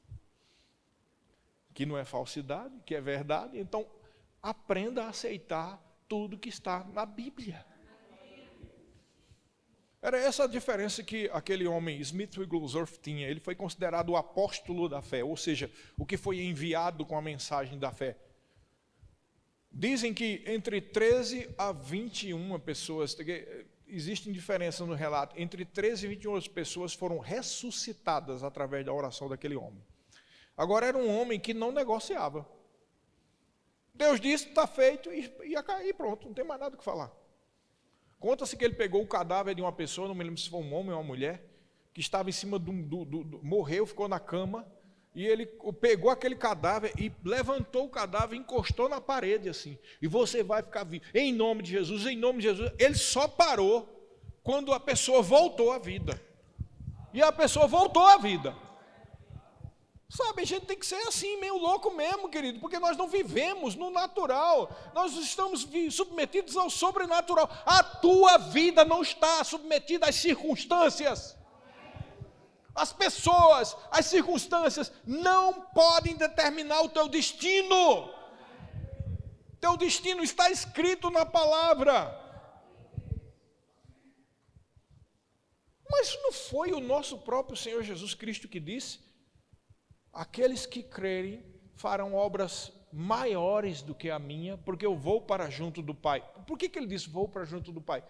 [SPEAKER 1] Que não é falsidade, que é verdade. Então aprenda a aceitar tudo que está na Bíblia. Era essa a diferença que aquele homem, Smith Wigglesworth, tinha. Ele foi considerado o apóstolo da fé, ou seja, o que foi enviado com a mensagem da fé. Dizem que entre 13 a 21 pessoas... Existem diferenças no relato. Entre 13 e 21 pessoas foram ressuscitadas através da oração daquele homem. Agora era um homem que não negociava. Deus disse, está feito, e ia cair, pronto, não tem mais nada o que falar. Conta-se que ele pegou o cadáver de uma pessoa, não me lembro se foi um homem ou uma mulher, que estava em cima morreu, ficou na cama, e ele pegou aquele cadáver e levantou o cadáver, encostou na parede assim, e você vai ficar vivo, em nome de Jesus, em nome de Jesus. Ele só parou quando a pessoa voltou à vida, e a pessoa voltou à vida. Sabe, a gente tem que ser assim, meio louco mesmo, querido, porque nós não vivemos no natural, nós estamos submetidos ao sobrenatural. A tua vida não está submetida às circunstâncias. As pessoas, as circunstâncias não podem determinar o teu destino. Teu destino está escrito na palavra. Mas não foi o nosso próprio Senhor Jesus Cristo que disse: aqueles que crerem farão obras maiores do que a minha, porque eu vou para junto do Pai. Por que ele disse vou para junto do Pai?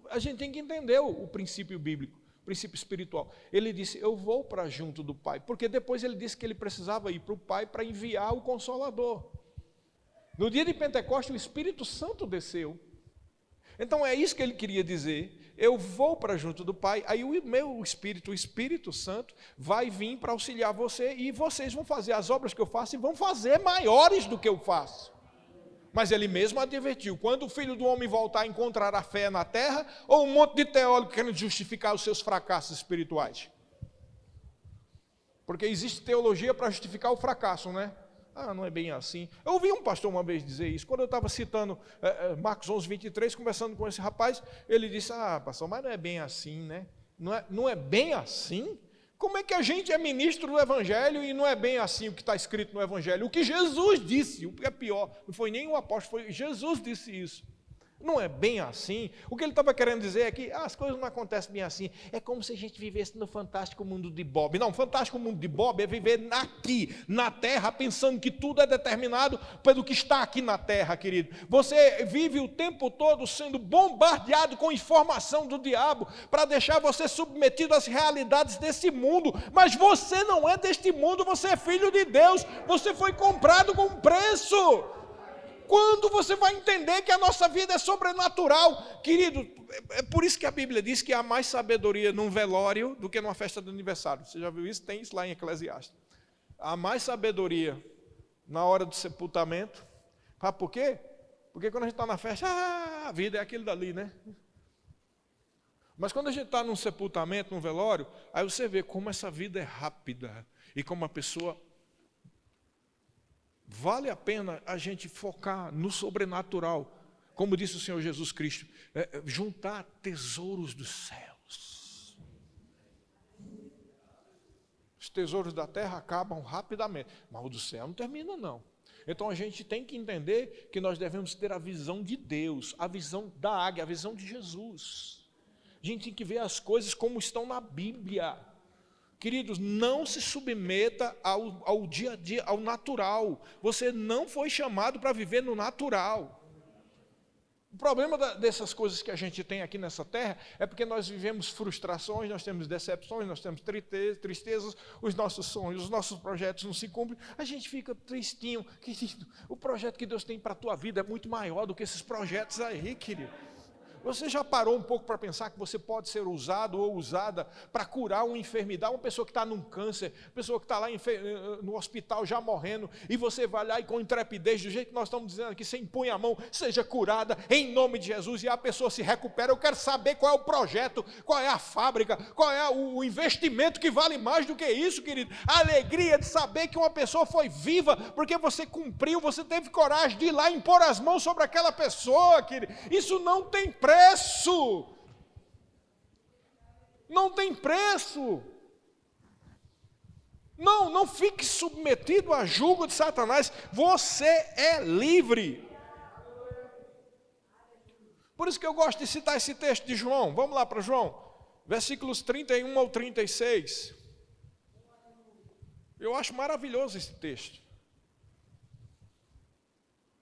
[SPEAKER 1] A gente tem que entender o princípio bíblico. Princípio espiritual. Ele disse, eu vou para junto do Pai, porque depois ele disse que ele precisava ir para o Pai para enviar o Consolador. No dia de Pentecostes o Espírito Santo desceu. Então é isso que ele queria dizer, eu vou para junto do Pai, aí o meu Espírito, o Espírito Santo, vai vir para auxiliar você, e vocês vão fazer as obras que eu faço, e vão fazer maiores do que eu faço. Mas ele mesmo advertiu, quando o Filho do Homem voltar a encontrar a fé na terra, ou um monte de teólogos querendo justificar os seus fracassos espirituais? Porque existe teologia para justificar o fracasso, né? Ah, não é bem assim. Eu ouvi um pastor uma vez dizer isso, quando eu estava citando Marcos 11, 23, conversando com esse rapaz, ele disse, pastor, mas não é bem assim, né? Não é bem assim? Como é que a gente é ministro do Evangelho e não é bem assim o que está escrito no Evangelho? O que Jesus disse, o que é pior, não foi nem o apóstolo, foi Jesus disse isso. Não é bem assim. O que ele estava querendo dizer é que as coisas não acontecem bem assim. É como se a gente vivesse no fantástico mundo de Bob. Não, o fantástico mundo de Bob é viver aqui, na terra, pensando que tudo é determinado pelo que está aqui na terra, querido. Você vive o tempo todo sendo bombardeado com informação do diabo para deixar você submetido às realidades desse mundo. Mas você não é deste mundo, você é filho de Deus. Você foi comprado com um preço. Quando você vai entender que a nossa vida é sobrenatural? Querido, é por isso que a Bíblia diz que há mais sabedoria num velório do que numa festa de aniversário. Você já viu isso? Tem isso lá em Eclesiastes. Há mais sabedoria na hora do sepultamento. Sabe por quê? Porque quando a gente está na festa, a vida é aquilo dali, né? Mas quando a gente está num sepultamento, num velório, aí você vê como essa vida é rápida e como a pessoa... Vale a pena a gente focar no sobrenatural, como disse o Senhor Jesus Cristo, juntar tesouros dos céus. Os tesouros da terra acabam rapidamente, mas o do céu não termina não. Então a gente tem que entender que nós devemos ter a visão de Deus, a visão da águia, a visão de Jesus. A gente tem que ver as coisas como estão na Bíblia. Queridos, não se submeta ao dia a dia, ao natural. Você não foi chamado para viver no natural. O problema dessas coisas que a gente tem aqui nessa terra é porque nós vivemos frustrações, nós temos decepções, nós temos tristezas, os nossos sonhos, os nossos projetos não se cumprem. A gente fica tristinho. Querido, o projeto que Deus tem para a tua vida é muito maior do que esses projetos aí, querido. Você já parou um pouco para pensar que você pode ser usado ou usada para curar uma enfermidade? Uma pessoa que está num câncer, uma pessoa que está lá no hospital já morrendo, e você vai lá e com intrepidez, do jeito que nós estamos dizendo aqui, você impõe a mão, seja curada em nome de Jesus, e a pessoa se recupera. Eu quero saber qual é o projeto, qual é a fábrica, qual é o investimento que vale mais do que isso, querido. A alegria de saber que uma pessoa foi viva, porque você cumpriu, você teve coragem de ir lá e impor as mãos sobre aquela pessoa, querido. Isso não tem preço. Não tem preço. Não fique submetido a julgo de Satanás. Você é livre. Por isso que eu gosto de citar esse texto de João. Vamos lá para João, versículos 31 ao 36. Eu acho maravilhoso esse texto.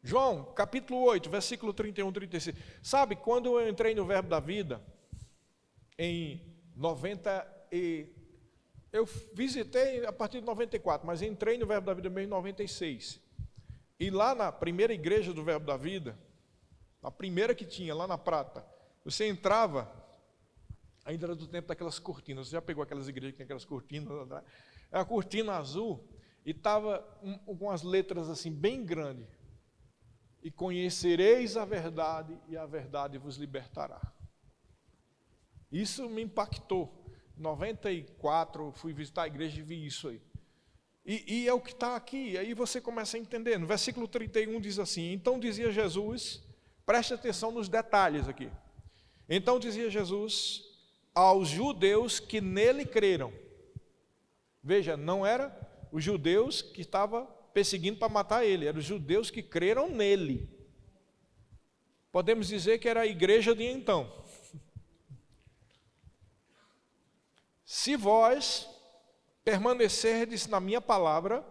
[SPEAKER 1] João, capítulo 8, versículo 31, 36. Sabe, quando eu entrei no Verbo da Vida, em 90 eu visitei a partir de 94, mas entrei no Verbo da Vida mesmo em 96. E lá na primeira igreja do Verbo da Vida, a primeira que tinha, lá na Prata, você entrava, ainda era do tempo daquelas cortinas, você já pegou aquelas igrejas que tem aquelas cortinas, era a cortina azul, e estava com as letras assim, bem grandes. E conhecereis a verdade, e a verdade vos libertará. Isso me impactou. Em 94, eu fui visitar a igreja e vi isso aí. E é o que está aqui, aí você começa a entender. No versículo 31 diz assim: então dizia Jesus, preste atenção nos detalhes aqui. Então dizia Jesus aos judeus que nele creram. Veja, não era os judeus que estavam perseguindo para matar ele, eram os judeus que creram nele. Podemos dizer que era a igreja de então. Se vós permanecerdes na minha palavra,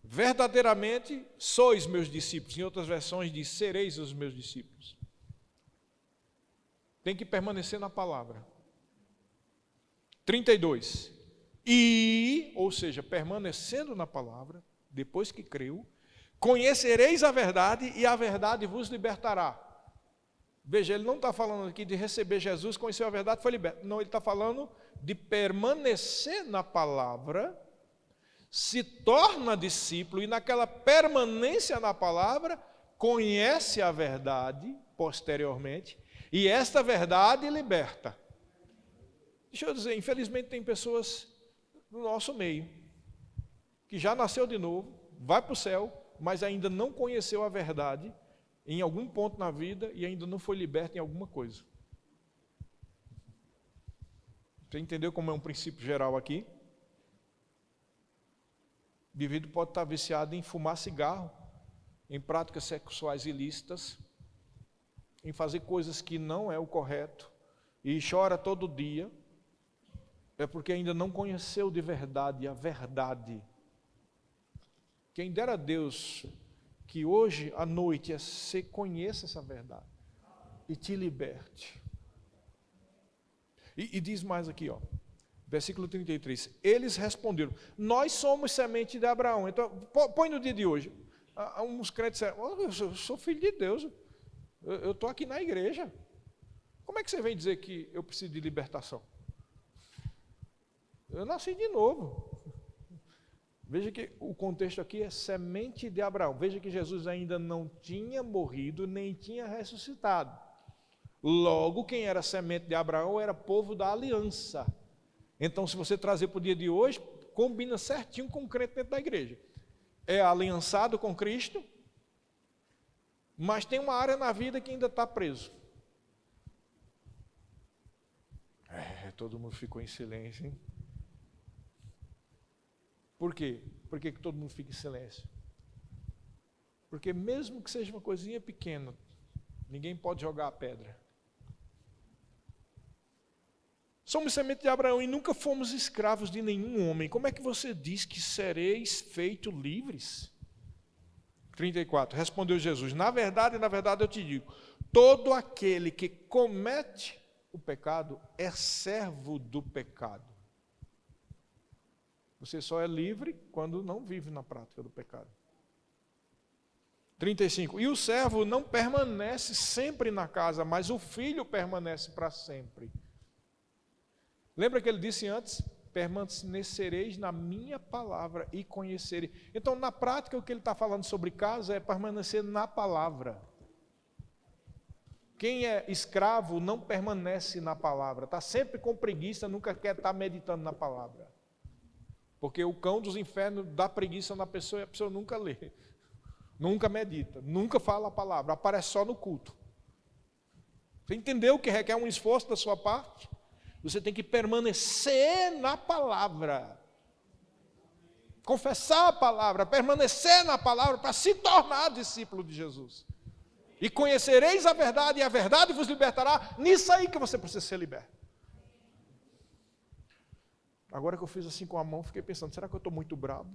[SPEAKER 1] verdadeiramente sois meus discípulos. Em outras versões diz, sereis os meus discípulos. Tem que permanecer na palavra. 32. Ou seja, permanecendo na palavra, depois que creu, conhecereis a verdade e a verdade vos libertará. Veja, ele não está falando aqui de receber Jesus, conhecer a verdade, foi liberto. Não, ele está falando de permanecer na palavra, se torna discípulo e naquela permanência na palavra, conhece a verdade posteriormente e esta verdade liberta. Deixa eu dizer, infelizmente tem pessoas no nosso meio que já nasceu de novo, vai para o céu, mas ainda não conheceu a verdade em algum ponto na vida e ainda não foi liberto em alguma coisa. Você entendeu como é um princípio geral aqui? O indivíduo pode estar viciado em fumar cigarro, em práticas sexuais ilícitas, em fazer coisas que não é o correto, e chora todo dia, é porque ainda não conheceu de verdade a verdade. Quem dera a Deus que hoje à noite você conheça essa verdade e te liberte. E diz mais aqui, ó, versículo 33, eles responderam, nós somos semente de Abraão. Então, põe no dia de hoje, uns crentes disseram, eu sou filho de Deus, eu estou aqui na igreja, como é que você vem dizer que eu preciso de libertação? Eu nasci de novo. Veja que o contexto aqui é semente de Abraão. Veja que Jesus ainda não tinha morrido, nem tinha ressuscitado. Logo, quem era semente de Abraão era povo da aliança. Então, se você trazer para o dia de hoje, combina certinho com o crente dentro da igreja. É aliançado com Cristo, mas tem uma área na vida que ainda está preso. Todo mundo ficou em silêncio, hein? Por quê? Por que todo mundo fica em silêncio? Porque mesmo que seja uma coisinha pequena, ninguém pode jogar a pedra. Somos semente de Abraão e nunca fomos escravos de nenhum homem. Como é que você diz que sereis feitos livres? 34, respondeu Jesus, na verdade eu te digo, todo aquele que comete o pecado é servo do pecado. Você só é livre quando não vive na prática do pecado. 35. E o servo não permanece sempre na casa, mas o filho permanece para sempre. Lembra que ele disse antes? Permanecereis na minha palavra e conhecereis. Então, na prática, o que ele está falando sobre casa é permanecer na palavra. Quem é escravo não permanece na palavra. Está sempre com preguiça, nunca quer estar meditando na palavra. Porque o cão dos infernos dá preguiça na pessoa e a pessoa nunca lê, nunca medita, nunca fala a palavra, aparece só no culto. Você entendeu que requer um esforço da sua parte? Você tem que permanecer na palavra, confessar a palavra, permanecer na palavra para se tornar discípulo de Jesus. E conhecereis a verdade e a verdade vos libertará. Nisso aí que você precisa ser liberto. Agora que eu fiz assim com a mão, fiquei pensando, será que eu estou muito bravo?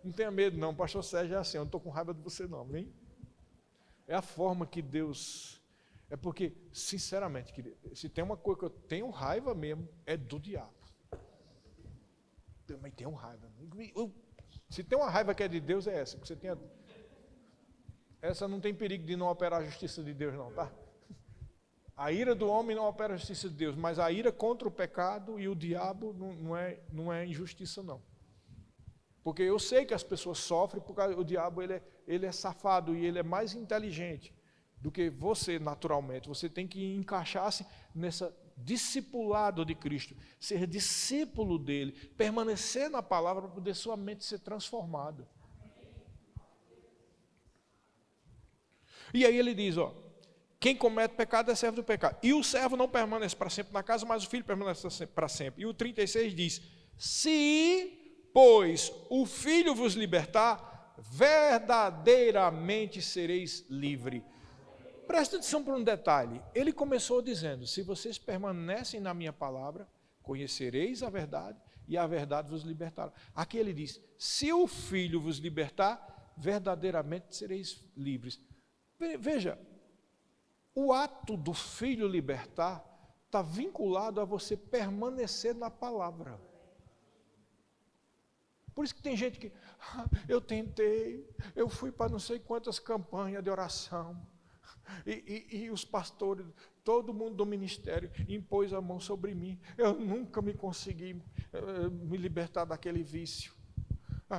[SPEAKER 1] Não tenha medo não, o pastor Sérgio é assim, eu não estou com raiva de você não, hein? É a forma que Deus... É porque, sinceramente, querido, se tem uma coisa que eu tenho raiva mesmo, é do diabo. Também tenho raiva. Se tem uma raiva que é de Deus, é essa. Você tem essa não tem perigo de não operar a justiça de Deus não, tá? A ira do homem não opera a justiça de Deus, mas a ira contra o pecado e o diabo não é injustiça não. Porque eu sei que as pessoas sofrem porque o diabo ele é safado e ele é mais inteligente do que você naturalmente. Você tem que encaixar-se nessa discipulado de Cristo, ser discípulo dele, permanecer na palavra para poder sua mente ser transformada. E aí ele diz, ó, quem comete pecado é servo do pecado. E o servo não permanece para sempre na casa, mas o filho permanece para sempre. E o 36 diz, se, pois, o filho vos libertar, verdadeiramente sereis livre. Presta atenção para um detalhe. Ele começou dizendo, se vocês permanecem na minha palavra, conhecereis a verdade e a verdade vos libertará. Aqui ele diz, se o filho vos libertar, verdadeiramente sereis livres. Veja, o ato do filho libertar está vinculado a você permanecer na palavra. Por isso que tem gente que, eu tentei, eu fui para não sei quantas campanhas de oração, e os pastores, todo mundo do ministério impôs a mão sobre mim, eu nunca me consegui me libertar daquele vício.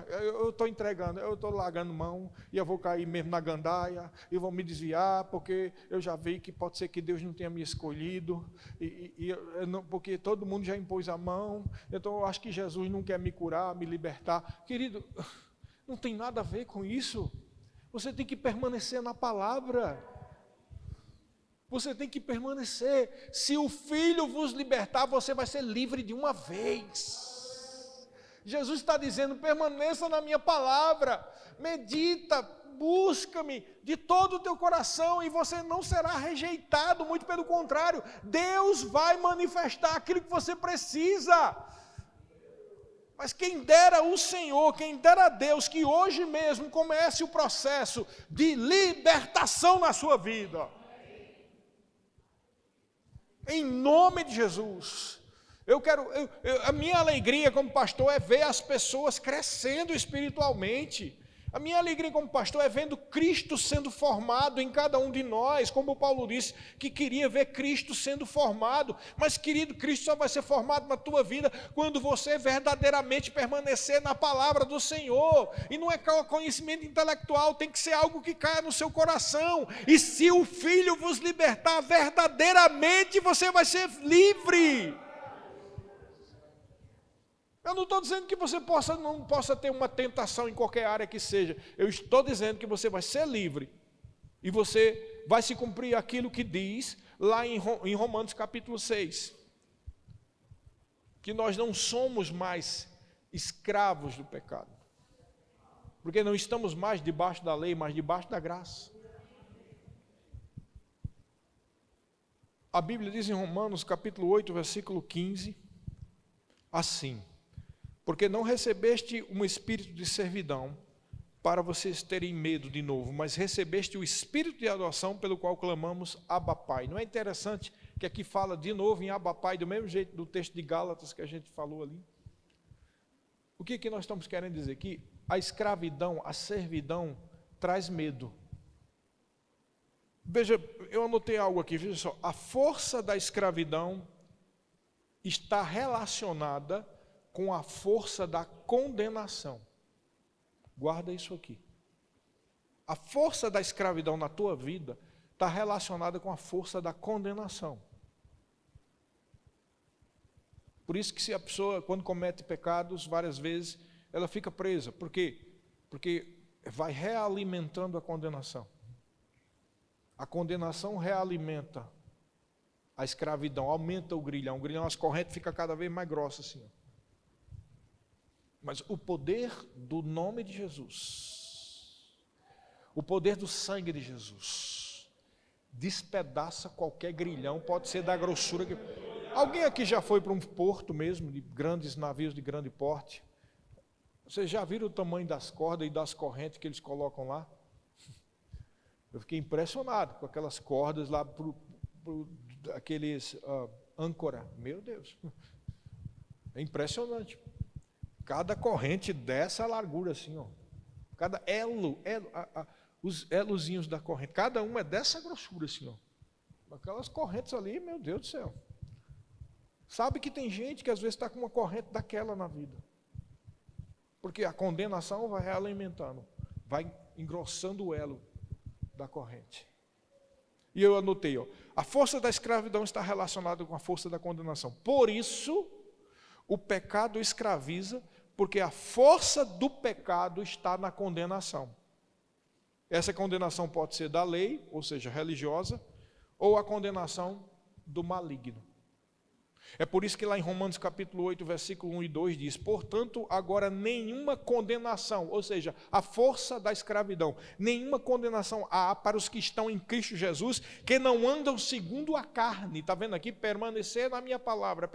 [SPEAKER 1] Eu estou entregando, eu estou largando mão, e eu vou cair mesmo na gandaia, e vou me desviar, porque eu já vi que pode ser que Deus não tenha me escolhido, porque todo mundo já impôs a mão, então eu acho que Jesus não quer me curar, me libertar. Querido, não tem nada a ver com isso. Você tem que permanecer na palavra. Você tem que permanecer. Se o Filho vos libertar, você vai ser livre de uma vez. Jesus está dizendo, permaneça na minha palavra, medita, busca-me de todo o teu coração e você não será rejeitado, muito pelo contrário, Deus vai manifestar aquilo que você precisa. Mas quem dera o Senhor, quem dera a Deus, que hoje mesmo comece o processo de libertação na sua vida. Em nome de Jesus. A minha alegria como pastor é ver as pessoas crescendo espiritualmente. A minha alegria como pastor é vendo Cristo sendo formado em cada um de nós, como o Paulo disse, que queria ver Cristo sendo formado. Mas, querido, Cristo só vai ser formado na tua vida quando você verdadeiramente permanecer na palavra do Senhor. E não é conhecimento intelectual, tem que ser algo que caia no seu coração. E se o Filho vos libertar verdadeiramente, você vai ser livre. Eu não estou dizendo que você não possa ter uma tentação em qualquer área que seja. Eu estou dizendo que você vai ser livre. E você vai se cumprir aquilo que diz lá em Romanos capítulo 6. Que nós não somos mais escravos do pecado. Porque não estamos mais debaixo da lei, mas debaixo da graça. A Bíblia diz em Romanos capítulo 8, versículo 15, assim: porque não recebeste um espírito de servidão para vocês terem medo de novo, mas recebeste o espírito de adoção pelo qual clamamos Abba Pai. Não é interessante que aqui fala de novo em Abba Pai, do mesmo jeito do texto de Gálatas que a gente falou ali? O que nós estamos querendo dizer? Que a escravidão, a servidão traz medo. Veja, eu anotei algo aqui, veja só, a força da escravidão está relacionada com a força da condenação. Guarda isso aqui. A força da escravidão na tua vida está relacionada com a força da condenação. Por isso que se a pessoa, quando comete pecados, várias vezes, ela fica presa. Por quê? Porque vai realimentando a condenação. A condenação realimenta a escravidão, aumenta o grilhão, as correntes ficam cada vez mais grossas assim. Mas o poder do nome de Jesus, o poder do sangue de Jesus, despedaça qualquer grilhão, pode ser da grossura que... Alguém aqui já foi para um porto mesmo, de grandes navios de grande porte? Vocês já viram o tamanho das cordas e das correntes que eles colocam lá? Eu fiquei impressionado com aquelas cordas lá, aqueles âncora. Meu Deus, é impressionante. Cada corrente dessa largura assim, ó. Cada os elozinhos da corrente, cada uma é dessa grossura assim, ó. Aquelas correntes ali, meu Deus do céu. Sabe que tem gente que às vezes está com uma corrente daquela na vida. Porque a condenação vai realimentando, vai engrossando o elo da corrente. E eu anotei, ó, a força da escravidão está relacionada com a força da condenação. Por isso, o pecado escraviza, porque a força do pecado está na condenação. Essa condenação pode ser da lei, ou seja, religiosa, ou a condenação do maligno. É por isso que lá em Romanos capítulo 8, versículo 1 e 2 diz: portanto, agora nenhuma condenação, ou seja, a força da escravidão, nenhuma condenação há para os que estão em Cristo Jesus, que não andam segundo a carne. Está vendo aqui? Permanecer na minha palavra,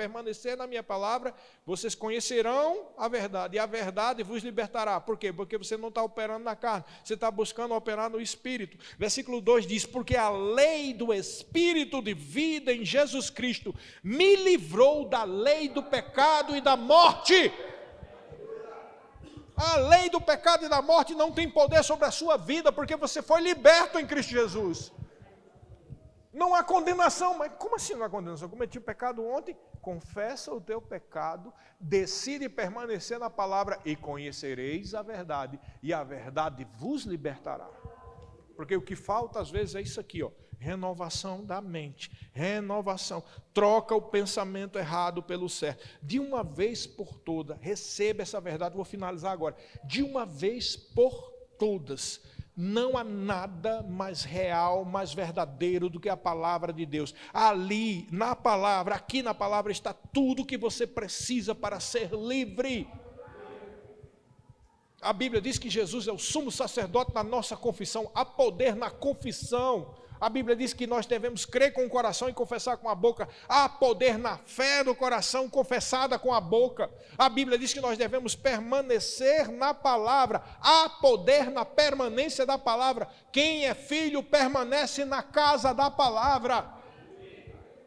[SPEAKER 1] vocês conhecerão a verdade, e a verdade vos libertará. Por quê? Porque você não está operando na carne, você está buscando operar no Espírito. Versículo 2 diz: porque a lei do Espírito de vida em Jesus Cristo me livrou da lei do pecado e da morte. A lei do pecado e da morte não tem poder sobre a sua vida, porque você foi liberto em Cristo Jesus. Não há condenação. Mas como assim não há condenação? Cometi o pecado ontem? Confessa o teu pecado, decide permanecer na palavra e conhecereis a verdade, e a verdade vos libertará. Porque o que falta às vezes é isso aqui, ó. Renovação da mente, renovação, troca o pensamento errado pelo certo, de uma vez por todas, receba essa verdade, vou finalizar agora, de uma vez por todas, não há nada mais real, mais verdadeiro do que a palavra de Deus. Ali, na palavra, aqui na palavra está tudo que você precisa para ser livre. A Bíblia diz que Jesus é o sumo sacerdote na nossa confissão, há poder na confissão. A Bíblia diz que nós devemos crer com o coração e confessar com a boca. Há poder na fé do coração, confessada com a boca. A Bíblia diz que nós devemos permanecer na palavra. Há poder na permanência da palavra. Quem é filho permanece na casa da palavra.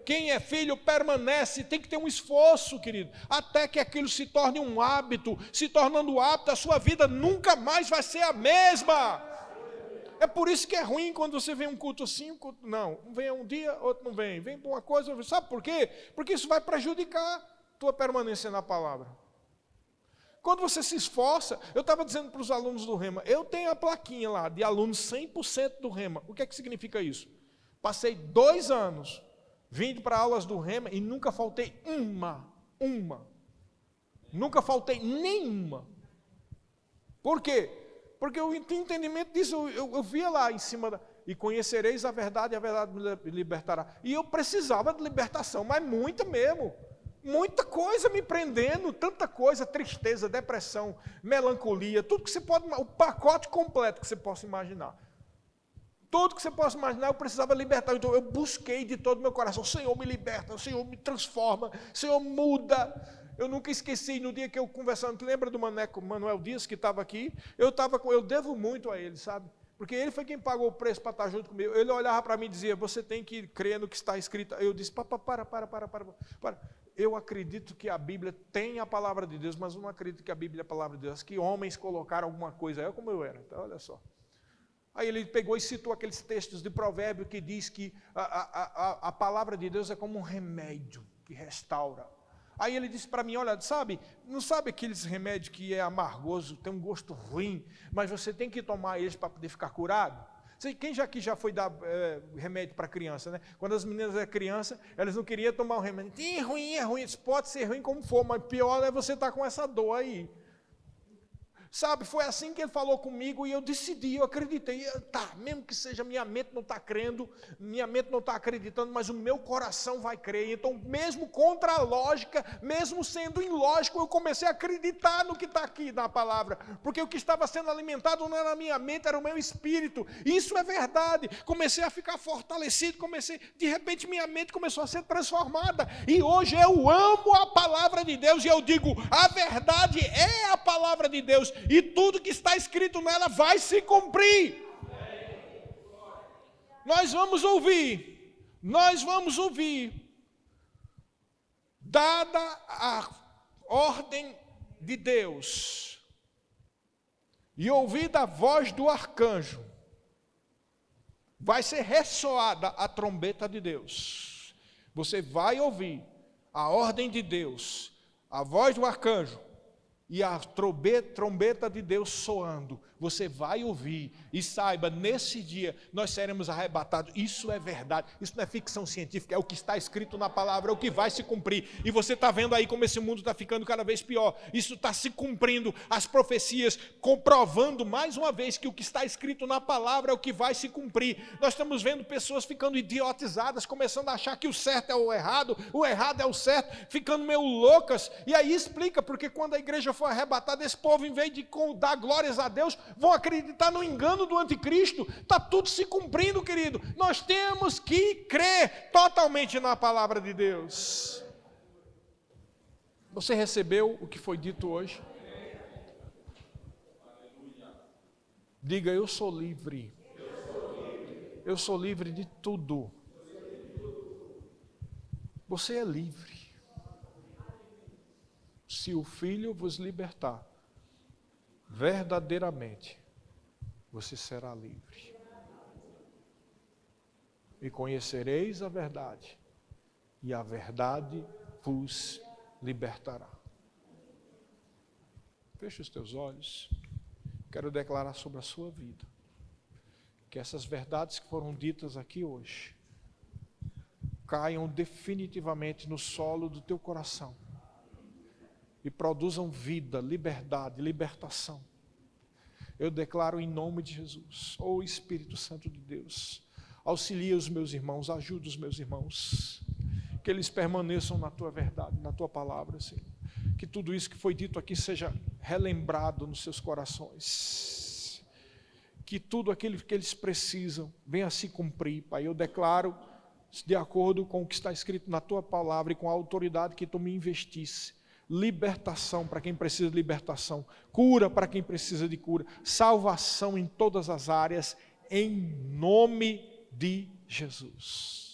[SPEAKER 1] Quem é filho permanece, tem que ter um esforço, querido, até que aquilo se torne um hábito. Se tornando hábito, a sua vida nunca mais vai ser a mesma. É por isso que é ruim quando você vê um culto assim, não, vem um dia, outro não vem, vem para uma coisa, sabe por quê? Porque isso vai prejudicar a tua permanência na palavra. Quando você se esforça, eu estava dizendo para os alunos do Rema, eu tenho a plaquinha lá de alunos 100% do Rema. O que é que significa isso? Passei 2 anos vindo para aulas do Rema e nunca faltei uma. Nunca faltei nenhuma. Por quê? Porque eu tinha entendimento disso, eu via lá em cima, e conhecereis a verdade me libertará. E eu precisava de libertação, mas muita mesmo. Muita coisa me prendendo, tanta coisa, tristeza, depressão, melancolia, tudo que você pode, o pacote completo que você possa imaginar. Tudo que você possa imaginar, eu precisava libertar. Então eu busquei de todo o meu coração, o Senhor me liberta, o Senhor me transforma, o Senhor muda. Eu nunca esqueci, no dia que eu conversando, lembra do Manuel Dias que estava aqui? Eu devo muito a ele, sabe? Porque ele foi quem pagou o preço para estar junto comigo. Ele olhava para mim e dizia, você tem que crer no que está escrito. Eu disse, para. Eu acredito que a Bíblia tem a palavra de Deus, mas eu não acredito que a Bíblia é a palavra de Deus. Que homens colocaram alguma coisa, é como eu era, então, olha só. Aí ele pegou e citou aqueles textos de provérbio que diz que a palavra de Deus é como um remédio que restaura. Aí ele disse para mim, olha, não sabe aqueles remédios que é amargoso, tem um gosto ruim, mas você tem que tomar eles para poder ficar curado? Quem aqui já foi dar remédio para criança, né? Quando as meninas eram crianças, elas não queriam tomar o remédio. É ruim, isso pode ser ruim como for, mas pior é você estar com essa dor aí. Sabe, foi assim que ele falou comigo e eu decidi, eu acreditei, mesmo que seja minha mente não está crendo, minha mente não está acreditando, mas o meu coração vai crer. Então mesmo contra a lógica, mesmo sendo ilógico, eu comecei a acreditar no que está aqui na palavra, porque o que estava sendo alimentado não era a minha mente, era o meu espírito. Isso é verdade. Comecei a ficar fortalecido, de repente minha mente começou a ser transformada, e hoje eu amo a palavra de Deus, e eu digo, a verdade é a palavra de Deus, e tudo que está escrito nela vai se cumprir. Nós vamos ouvir, dada a ordem de Deus, e ouvida a voz do arcanjo, vai ser ressoada a trombeta de Deus. Você vai ouvir a ordem de Deus, a voz do arcanjo, e a trombeta de Deus soando, você vai ouvir, e saiba, nesse dia, nós seremos arrebatados. Isso é verdade, isso não é ficção científica, é o que está escrito na palavra, é o que vai se cumprir, e você está vendo aí como esse mundo está ficando cada vez pior, isso está se cumprindo, as profecias, comprovando mais uma vez, que o que está escrito na palavra é o que vai se cumprir. Nós estamos vendo pessoas ficando idiotizadas, começando a achar que o certo é o errado é o certo, ficando meio loucas, e aí explica, porque quando a igreja for arrebatada, esse povo, em vez de dar glórias a Deus, vão acreditar no engano do anticristo. Está tudo se cumprindo, querido. Nós temos que crer totalmente na palavra de Deus. Você recebeu o que foi dito hoje? Diga, eu sou livre. Eu sou livre de tudo. Você é livre. Se o Filho vos libertar, verdadeiramente, você será livre. E conhecereis a verdade, e a verdade vos libertará. Feche os teus olhos. Quero declarar sobre a sua vida, que essas verdades que foram ditas aqui hoje, caiam definitivamente no solo do teu coração, e produzam vida, liberdade, libertação. Eu declaro em nome de Jesus, ó Espírito Santo de Deus, auxilia os meus irmãos, ajuda os meus irmãos, que eles permaneçam na tua verdade, na tua palavra, Senhor. Que tudo isso que foi dito aqui seja relembrado nos seus corações. Que tudo aquilo que eles precisam venha a se cumprir, Pai. Eu declaro, de acordo com o que está escrito na tua palavra e com a autoridade que tu me investisse, libertação para quem precisa de libertação, cura para quem precisa de cura, salvação em todas as áreas, em nome de Jesus.